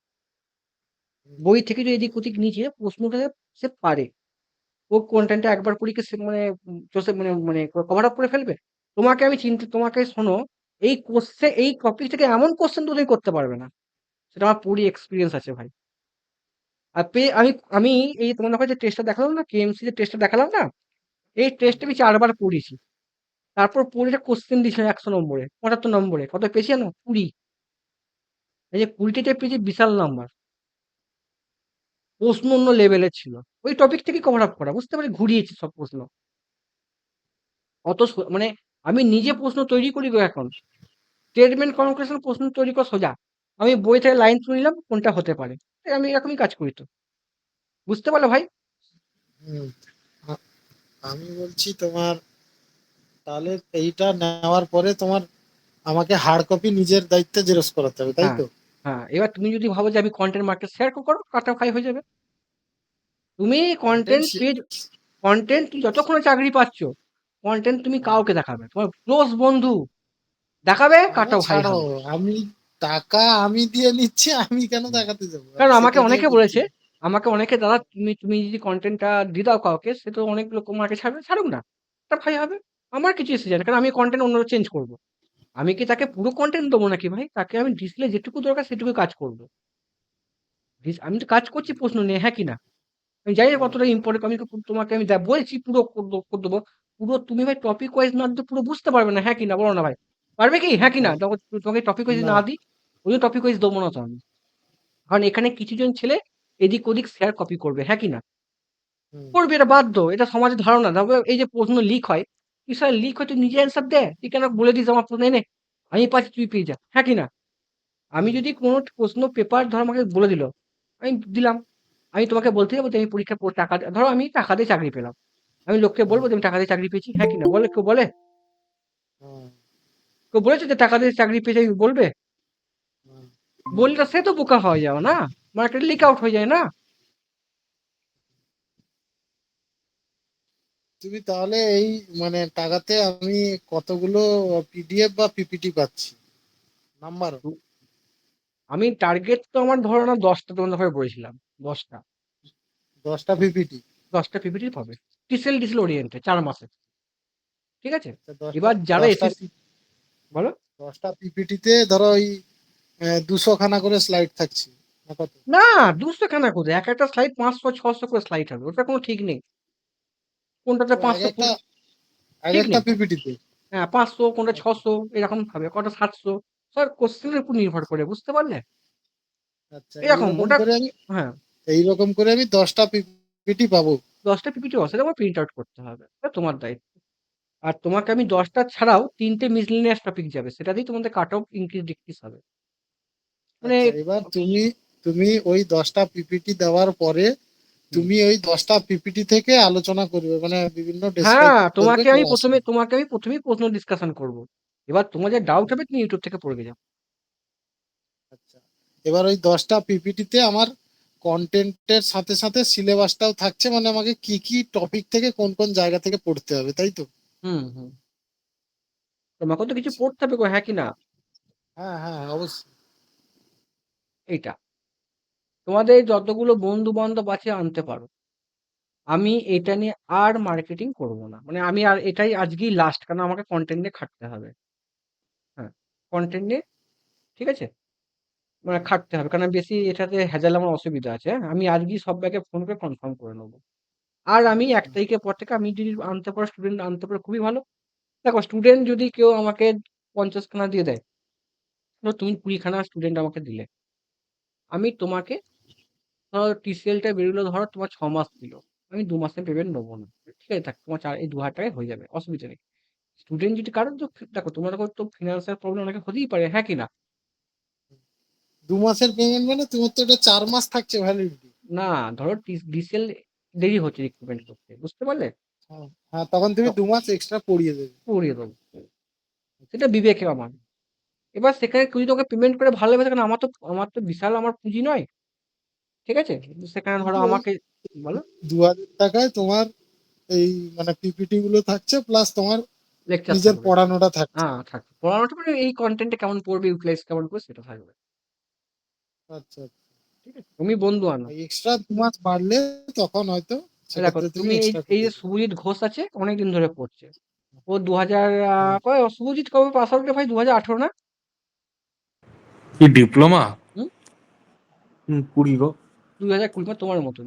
বই থেকে যে এদিক ওদিক নিচে প্রশ্নটা সে পারে, ও কন্টেন্টটা একবার পরীক্ষা সে মানে চষে মানে মানে কভার আপ করে ফেলবে। তোমাকে শোনো, এই কোর্সে এই টপিক থেকে এমন কোশ্চেন তো তুমি করতে পারবে না, সেটা আমার পুরি এক্সপিরিয়েন্স আছে ভাই। আর আমি আমি এই তোমাদের যে টেস্টটা দেখালাম না, কেএমসি যে টেস্টটা দেখালাম না, এই টেস্টে আমি 4 বার পড়েছি। তারপর পড়ে কোশ্চেন দিয়েছিলাম 100 নম্বরে, 75 নম্বরে, কত পেয়েছি জানো? 20। এই যে 20টা পেয়েছি, বিশাল নাম্বার। প্রশ্ন অন্য লেভেলের ছিল, ওই টপিক থেকে কভার আপ করা, বুঝতে পারি ঘুরিয়েছি সব প্রশ্ন। মানে আমি নিজে প্রশ্ন তৈরি করি গো এখন। স্টেটমেন্ট কনক্লুশন প্রশ্ন তৈরি করা সোজা। আমি বই থেকে লাইন তুলে নিলাম কোনটা হতে পারে। আমি এরকমই কাজ করি তো। বুঝতে পারলে ভাই? হুম, আ- আমি বলছি তোমার তাহলে এইটা নেওয়ার পরে তোমার আমাকে হার্ড কপি নিজের দায়িত্বে জেরক্স করাতে হবে, তাই হ্যাঁ তো? হ্যাঁ, এবার তুমি যদি ভাবো যে আমি কন্টেন্ট মার্কেট শেয়ার করো, কাটা খাই হয়ে যাবে। তুমি কন্টেন্ট কন্টেন্ট পেজ, কন্টেন্ট যতক্ষণ চাকরি পাচ্ছ, কন্টেন্ট তুমি কাউকে দেখাবে, তোমার ক্লোজ বন্ধু দেখাবে, আরে কাটাও খাই ছাড়ো, হবে। আমি টাকা আমি দিয়ে নিচ্ছি, আমি কেন দেখাতে যাবো? কারণ আমি আমাকে সেটা নিয়ে অনেকে বলছি বলেছে, না। আমাকে অনেকে, দাদা তুমি তুমি যদি কন্টেন্টটা দিয়ে দাও কাউকে, সে তো অনেক লোক মার্কেট ছাড়বে, ছাড়ুক না, তার ভাই হবে। আমার কিছু এসে যায় না, কারণ আমি কন্টেন্ট অন্য চেঞ্জ করবো। আমি কি তাকে পুরো কন্টেন্ট দেবো নাকি ভাই? তাকে আমি ডিসপ্লে যেটুকু দরকার সেটুকু কাজ করবো। আমি তো কাজ করছি, প্রশ্ন নেই, হ্যাঁ কি না? আমি জানি না হুম, কতটা ইম্পর্টেন্ট, আমি তো তোমাকে আমি বলছি পুরো করে দেবো। পুরো তুমি ভাই টপিক ওয়াইজ না দিলে পুরো বুঝতে পারবে না, হ্যাঁ কি না? বলো না ভাই, পারবে কি? হ্যাঁ কি না? হ্যাঁ, তখন তোমাকে টপিক ওয়াইজ না, না দিই, ওই টপিক ওয়াইজ দেবো না তো আমি। কারণ এখানে কিছুজন ছেলে এদিক ওদিক শেয়ার কপি করবে, হ্যাঁ কি না? হুম, করবে, এটা বাধ্য, এটা সমাজের ধারণা। তবে এই যে প্রশ্ন লিক হয়, স্যার লিক হয় তুই নিজে অ্যান্সার দে, তুই কেন বলে দিস আমার প্রশ্ন এনে, আমি পাচ্ছি তুই পেয়ে যা, হ্যাঁ কি না? আমি হুম, যদি কোনো প্রশ্ন পেপার ধর আমাকে বলে দিল, আমি দিলাম, আমি তোমাকে বলতে যাবো যে আমি পরীক্ষা টাকা ধরো আমি টাকা দিয়ে চাকরি পেলাম, আমি লোককে হুম, বলবো যে আমি টাকা দিয়ে চাকরি পেয়েছি, হ্যাঁ কি না? বলে কেউ বলে? হুম, কেউ বলেছে যে টাকা দিয়ে চাকরি পেয়েছে আমি বলবে? হুম। বললে সে তো বোকা হয়ে যাও না, মার্কেটে লিক আউট হয়ে যায় না। তুমি তাহলে এই মানে টাকাতে আমি কতগুলো পিডিএফ বা পিপিটি পাচ্ছি নাম্বার? আমি টার্গেট তো আমার ধরো না 10টা তোমাদের ঘরে বলেছিলাম, 10টা, 10টা পিপিটি? 10টা পিপিটি পাবে, ডিসেল ডিসেল ওরিয়েন্টে 4 মাসে, ঠিক আছে? দশটা এবার যারা দশটা এসএসসি, বলো। 10টা পিপিটিতে ধরো ওই 200 খানা করে স্লাইড থাকছে না কত? না, 200 খানা করে, এক একটা স্লাইড 500 600 করে স্লাইড হবে, ওটা কোনো ঠিক নেই, কোনটাতে ও এক 500 একটা এক ঠিক একটা নেই। পিপিটিতে? হ্যাঁ, 500, কোনটা 600, এরকম ভাবে, কটা 700, স্যার কোশ্চেনের উপর নির্ভর করে, বুঝতে পারলে? আচ্ছা, এরকম ওটা। হ্যাঁ, এইরকম করে আমি 10টা পিপিটি পাবো? 10টা পিপিটি আছে, আমার প্রিন্ট আউট করতে হবে, এটা তোমার দায়িত্ব। আর তোমাকে আমি 10টা ছাড়াও 3টে মিসলিনিয়াস টপিক যাবে, সেটা দিয়ে তোমাদের কাট অফ ইনক্রিজ ডিক্রিজ হবে, মানে। আচ্ছা, এবার তুমি তুমি ওই 10টা পিপিটি দেওয়ার পরে হুম। তুমি ওই 10টা পিপিটি থেকে আলোচনা করবে, মানে বিভিন্ন ডেসক্রাইব হ্যাঁ, করবে ক্লাসে? তোমাকে আমি প্রথমেই প্রশ্ন ডিসকাশন করব। এবার তোমার যে ডাউট হবে তুমি ইউটিউব থেকে পড়ে যাও। আচ্ছা, এবার ওই 10টা পিপিটিতে আমার কন্টেন্টের সাথে সাথে সিলেবাসটাও থাকছে, মানে আমাকে কি কি টপিক থেকে কোন কোন জায়গা থেকে পড়তে হবে, তাই তো? হুম হুম, তোমাকে তো কিছু পড়তে হবে গো, হ্যাঁ কি না? হ্যাঁ, হ্যাঁ, অবশ্যই। এইটা তোমাদের যতগুলো বন্ধু বান্ধব আছে আনতে পারো, আমি এটা নিয়ে আর মার্কেটিং করব না, মানে আমি আর, এটাই আজকেই লাস্ট, কারণ আমাকে কন্টেন্ট নিয়ে খাটতে হবে। হ্যাঁ, কন্টেন্ট নিয়ে, ঠিক আছে, মানে খাটতে হবে, কারণ বেশি এটাতে হ্যাজাল আমার অসুবিধা আছে, হ্যাঁ? আমি আজকেই সব ব্যাগে ফোন করে কনফার্ম করে নেবো। আর আমি 1 তারিখের পর থেকে আমি যদি আনতে পারো, স্টুডেন্ট আনতে পারো, খুবই ভালো। দেখো, স্টুডেন্ট যদি কেউ আমাকে 50 খানা দিয়ে দেয়, ধরো তুমি 20 খানা স্টুডেন্ট আমাকে দিলে, আমি তোমাকে, ধরো টিসিএলটা বেরোলো, ধরো তোমার 6 মাস দিল, আমি 2 মাসে পেমেন্ট নেবো না, ঠিক আছে? থাক, তোমার এই 2,000 টাকায় হয়ে যাবে, অসুবিধা নেই। স্টুডেন্ট যদি কারোর তো, দেখো তোমার তো ফিনান্সিয়াল প্রবলেম অনেকে হতেই পারে, হ্যাঁ কি না? 2 মাসের পেমেন্ট মানে তোমার তো এটা 4 মাস থাকছে ভ্যালিডিটি। না, ধরো ডিসিএল দেরি হচ্ছে রিক্রুটমেন্ট করতে, বুঝতে পারলে? হ্যাঁ, হ্যাঁ, তখন তুমি তো 2 মাস এক্সট্রা পড়িয়ে দেবে। করিয়ে দেবো, সেটা বিবেকে আমার। এবার সেখানে তুই তোকে পেমেন্ট করে ভালো হবে, কারণ আমার তো বিশাল আমার পুঁজি নয়, ঠিক আছে? কিন্তু সেখানে ধরো কিন্তু ওই আমাকে, বলো। 2,000 টাকায় তোমার এই মানে পিপিটি গুলো থাকছে, প্লাস তোমার লেকচার নিজের থাকবে, পড়ানোটা থাকছে। হ্যাঁ থাকবে, পড়ানোটা মানে এই কন্টেন্টে কেমন পড়বে, ইউটিলাইজ কেমন করবে, সেটা থাকবে, আচ্ছা, ঠিক আছে? তুমি বন্ধু আনো। এক্সট্রা 2 মাস বাড়লে তখন হয়তো এই দেখো, সেক্ষেত্রে তুমি তুমি এই এক্সট্রা এই যে পেয়ে যাবে। শুভজিৎ ঘোষ আছে, অনেকদিন ধরে পড়ছে, ও 2000, কবে শুভজিৎ কবে পাস আউট ভাই? 2018 না? কি ডিপ্লোমা? হুম, 20 গো। 2020, মানে তোমার মতন।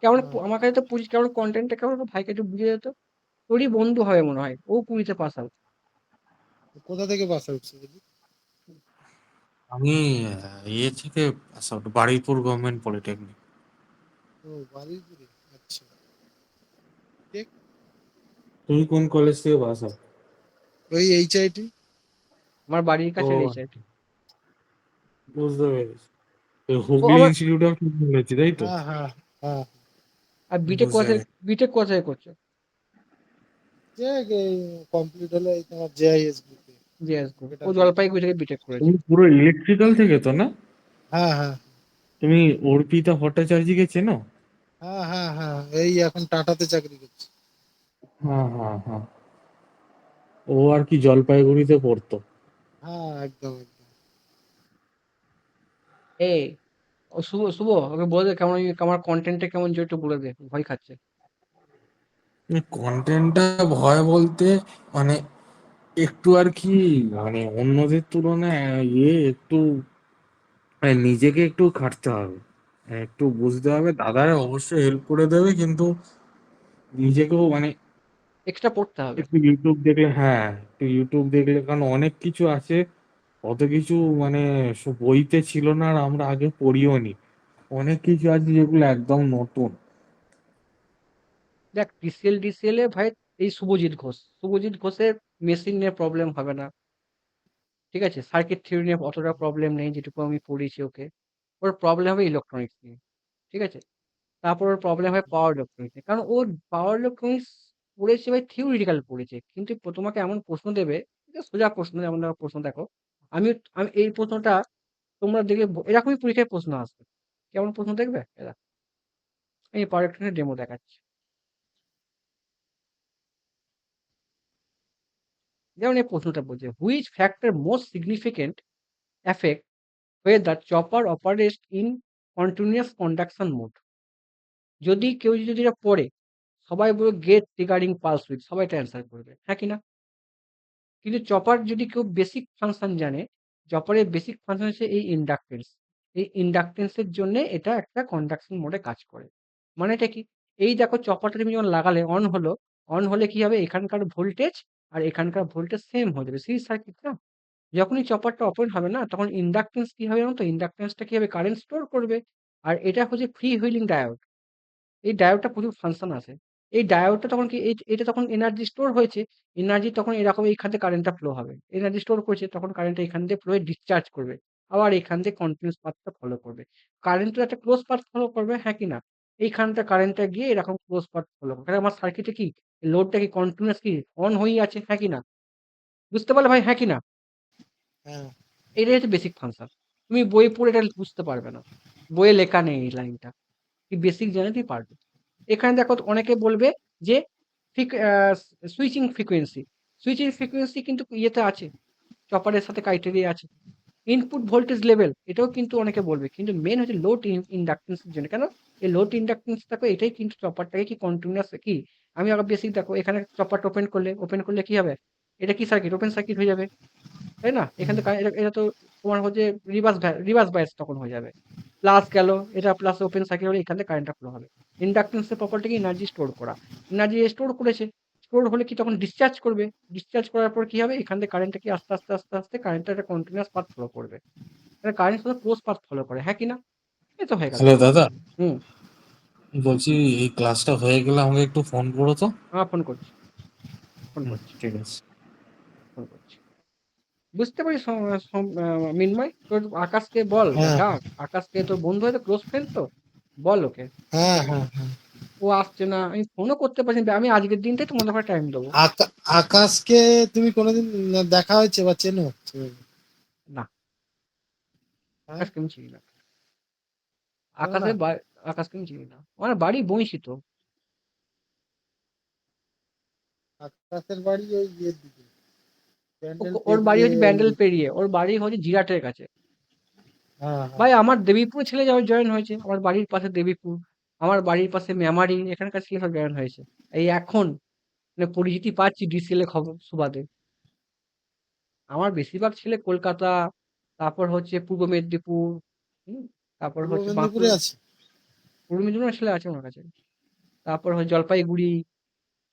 কেমন হ্যাঁ, আমার কাছে তো পুঁজি, কেমন কন্টেন্টটা কেমন, ভাইকে একটু বুঝিয়ে যেত, তোরই বন্ধু হবে মনে হয়, ও 20তে পাস আউট। কোথা থেকে পাস আউট? আমি ইয়ে থেকে pass out, Baruipur government polytechnic. ও, বারুইপুরে। আচ্ছা, ঠিক। তুই কোন কলেজ থেকে পাস আউট? ওই এইচআইটি। আমার বাড়ির ও, কাছে রয়েছে এটা। বুঝতে পেরেছি। ওই ও হুগলি আমার, ইনস্টিটিউট অফ টেকনোলজি, তাই তো? হ্যাঁ, হ্যাঁ, হ্যাঁ। আর বিটেক বুঝতে কোথায়, পেরেছি। বিটেক কোথায় করছো? যে কমপ্লিট হলো এই তোমার জেআইএস গ্রুপে। জিএস গ্রুপ, এটা ও জলপাইগুড়ি থেকে বিটেক করেছে। তুমি পুরো ইলেকট্রিক্যাল থেকে তো না? হ্যাঁ হ্যাঁ তুমি অর্পিতা ভট্টাচার্যকে চেনো? হ্যাঁ হ্যাঁ হ্যাঁ, এই এখন টাটাতে চাকরি করছে। হ্যাঁ হ্যাঁ হ্যাঁ, ও আর কি জলপাইগুড়িতে পড়তো। হ্যাঁ একদম একদম। এই ও শুভ শুভ, ওকে বলে দে কেমন আমার কন্টেন্টটা কেমন যে একটু বলে দে, ভয় খাচ্ছে। কন্টেন্টটা ভয় বলতে মানে একটু আর কি, মানে অন্যদের তুলনায় একটু নিজেকে একটু খাটতে হবে, একটু বুঝতে হবে। দাদারা অবশ্যই হেল্প করে দেবে, কিন্তু নিজেকেও মানে এক্সট্রা পড়তে হবে। একটু ইউটিউব দেখলে, হ্যাঁ একটু ইউটিউব দেখলে, কারণ অনেক কিছু আছে, অত কিছু মানে বইতে ছিল না, আর আমরা আগে পড়িও নি। অনেক কিছু আছে যেগুলো একদম নতুন। দেখ ডিসিএল এ ভাই, এই শুভজিৎ ঘোষের মেশিন নিয়ে প্রবলেম হবে না, ঠিক আছে? সার্কিট থিওরি নিয়ে অতটা প্রবলেম নেই, যেটুকু আমি পড়িয়েছি ওকে। ওর প্রবলেম হবে ইলেকট্রনিক্স নিয়ে, ঠিক আছে? তারপর ওর প্রবলেম হয় পাওয়ার ইলেকট্রনিক্স নিয়ে, কারণ ওর পাওয়ার ইলেকট্রনিক্স পড়েছে ভাই, থিওরিটিক্যাল পড়েছে, কিন্তু তোমাকে এমন প্রশ্ন দেবে, এটা সোজা প্রশ্ন, যেমন দেখো প্রশ্ন দেখো, আমি আমি এই প্রশ্নটা তোমরা দেখলে এরকমই পরীক্ষায় প্রশ্ন আসবে। কেমন প্রশ্ন দেখবে এরা? আমি পাওয়ার ইলেকট্রনিক্স ডেমো দেখাচ্ছি। যেমন এই প্রশ্নটা বলছে, which factor most significant effect whether chopper operates in continuous conduction mode। যদি কেউ যদি এটা পড়ে, সবাই বলবে গেট ট্রিগারিং পালস উইথ, সবাই এটা অ্যান্সার করবে, হ্যাঁ কি না? কিন্তু চপার যদি কেউ বেসিক ফাংশন জানে, চপারের বেসিক ফাংশন হচ্ছে এই ইন্ডাকটেন্স। এই ইন্ডাকটেন্সের জন্য এটা একটা কন্ডাকশন মোডে কাজ করে। মানে এটা কি? এই দেখো চপারটা তুমি যখন লাগালে অন হলো, অন হলে কি হবে, এখানকার ভোল্টেজ আর এখানকার ভোল্টেজ সেম হয়ে যাবে, সিরিজ সার্কিট না? যখনই চপারটা ওপেন হবে না, তখন ইন্ডাকটেন্স কি হবে জানো তো? ইন্ডাকটেন্সটা কি হবে, কারেন্ট স্টোর করবে। আর এটা হচ্ছে ফ্রি হুইলিং ডায়োড। এই ডায়োডটা প্রচুর ফাংশন আছে। এই ডায়োডটা তখন কি, এটা তখন এনার্জি স্টোর হয়েছে, এনার্জি তখন এরকম এইখান থেকে কারেন্টটা ফ্লো হবে, এনার্জি স্টোর করেছে, তখন কারেন্টটা এখান দিয়ে ফ্লো হয়ে ডিসচার্জ করবে, আবার এখান থেকে কন্টিনিউস পাথটা ফলো করবে। কারেন্টের একটা ক্লোজ পাথ ফলো করবে, হ্যাঁ কি না? এইখানটা কারেন্টটা গিয়ে এরকম ক্লোজ পাথ ফলো করবে, কারণ আমার সার্কিটে কি লোডটা কি কন্টিনিউস কি অন হয়েই আছে, হ্যাঁ কি না? বুঝতে পারলে ভাই, হ্যাঁ কি না? হ্যাঁ এটাই হচ্ছে বেসিক ফাংশন। তুমি বই পড়ে এটা বুঝতে পারবে না, বইয়ে লেখা নেই এই লাইনটা, তুই বেসিক জানাতেই পারবে। এখানে দেখো অনেকে বলবে যে সুইচিং ফ্রিকোয়েন্সি, সুইচিং ফ্রিকোয়েন্সি কিন্তু ইয়েতে আছে, চপারের সাথে ক্রাইটেরিয়া আছে। ইনপুট ভোল্টেজ লেভেল, এটাও কিন্তু অনেকে বলবে, কিন্তু মেন হচ্ছে লোড ইন্ডাকটেন্সের জন্য। কেন? এই লোড ইন্ডাকটেন্স দেখো, এটাই কিন্তু চপারটাকে কি কন্টিনিউয়াস কি, আমি আবার বেসিক দেখো, এখানে চপারটা ওপেন করলে কি হবে, এটা কি সার্কিট, ওপেন সার্কিট হয়ে যাবে, তাই না? এখান থেকে এটা তো তোমার হচ্ছে রিভার্স বায়াস তখন হয়ে যাবে। প্লাস গেল, এটা প্লাস ওপেন সার্কিট হলে এখান থেকে কারেন্টটা ফ্লো হবে। ইন্ডাকটেন্সের প্রপার্টি কি, এনার্জি স্টোর করা। এনার্জি স্টোর করেছে, স্টোর হলে কি তখন ডিসচার্জ করবে, ডিসচার্জ করার পর কি হবে, এখান থেকে কারেন্টটা কি আস্তে আস্তে আস্তে আস্তে কারেন্টটা একটা কন্টিনিউয়াস পাথ ফলো করবে। কারেন্ট শুধু ক্লোজ পাথ ফলো করে, হ্যাঁ কি না? এই তো হয়ে গেল। হ্যালো দাদা, হুম। বলছি এই ক্লাসটা হয়ে গেলে আমাকে একটু ফোন করো তো। আমার ফোন করছি, ফোন হুম, করছি, ঠিক আছে। ফোন করছি। বুঝতে পারি মিনময়, তোর আকাশকে বল, হ্যাঁ ডাক আকাশকে, তোর বন্ধু হয়তো ক্লোজ ফ্রেন্ড তো, বল ওকে। হ্যাঁ হ্যাঁ হ্যাঁ। ও আসছে না, আমি ফোনও করতে পারছি না, আমি আজকের দিনটাই তোমাদের ঘরে টাইম দেবো। আকাশকে তুমি কোনোদিন দেখা হয়েছে বা চেনো? না, হ্যাঁ আকাশকে আমি চিনি না। চেনো না? আকাশকে আমি চিনি না, আমার বাড়ি বংশী তো। আকাশের বাড়ি ওই ইয়ের দিকে, প্যান্ডেল ওর বাড়ি পেরিয়ে হচ্ছে ওই ব্যান্ডেল দিকে। পেরিয়ে, ওর বাড়ি হচ্ছে জিরাটের কাছে। হ্যাঁ হ্যাঁ ভাই আমার দেবীপুর ছেলে যাওয়ার জয়েন হয়েছে, আমার বাড়ির পাশে দেবীপুর, আমার বাড়ির পাশে মেমারি, এখানকার ছেলে সব জয়েন হয়েছে এই এখন, মানে পরিচিতি পাচ্ছি ডিসিএল এর খবর সুবাদে। আমার বেশিরভাগ ছেলে কলকাতা, তারপর হচ্ছে পূর্ব মেদিনীপুর, হুম, তারপর পূর্ব হচ্ছে মেদিনীপুরে বাঁকুড়া, আছে। পূর্ব মেদিনীপুরের ছেলে আছে আমার কাছে, তারপর হচ্ছে জলপাইগুড়ি,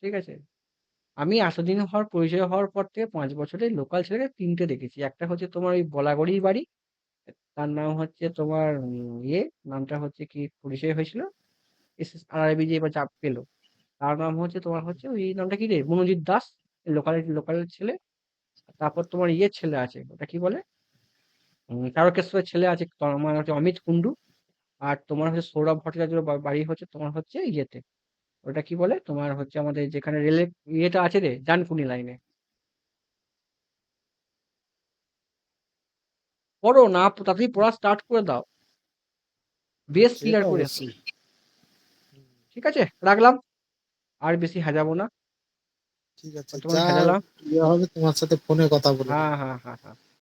ঠিক আছে? আমি এতদিন পরিচয় হওয়ার পর থেকে 5 বছরে লোকাল ছেলেকে 3টে দেখেছি। একটা হচ্ছে তোমার ওই বলাগড়ির বাড়ি, তার নাম হচ্ছে তোমার নামটা হচ্ছে কি পরিচয় হয়েছিল, SSRIB যে এবার চাপ পেলো, তার নাম হচ্ছে তোমার হচ্ছে ওই নামটা কি রে, মনোজিৎ দাস, লোকালের ছেলে। তারপর তোমার ছেলে আছে, ওটা কি বলে, তারকেশ্বরের ছেলে আছে, তোমার হচ্ছে অমিত কুন্ডু। আর তোমার হচ্ছে সৌরভ ভট্টাচার্যের বাড়ি হচ্ছে তোমার হচ্ছে ইয়েতে, ওটা কি বলে তোমার হচ্ছে আমাদের যেখানে রেলের ইয়েটা আছে রে ডানকুনি লাইনে। পড়ো না, তাড়াতাড়ি পড়া স্টার্ট করে দাও, বেশ সে ক্লিয়ার তো করে এসো। অবশ্যই। ঠিক আছে, রাখলাম, আর বেশি হাজাবো না, ঠিক আছে, তোমাকে যা হাজালাম। ইয়ে হবে তোমার সাথে ফোনে কথা বলে নেবো। হ্যাঁ হ্যাঁ হ্যাঁ হ্যাঁ।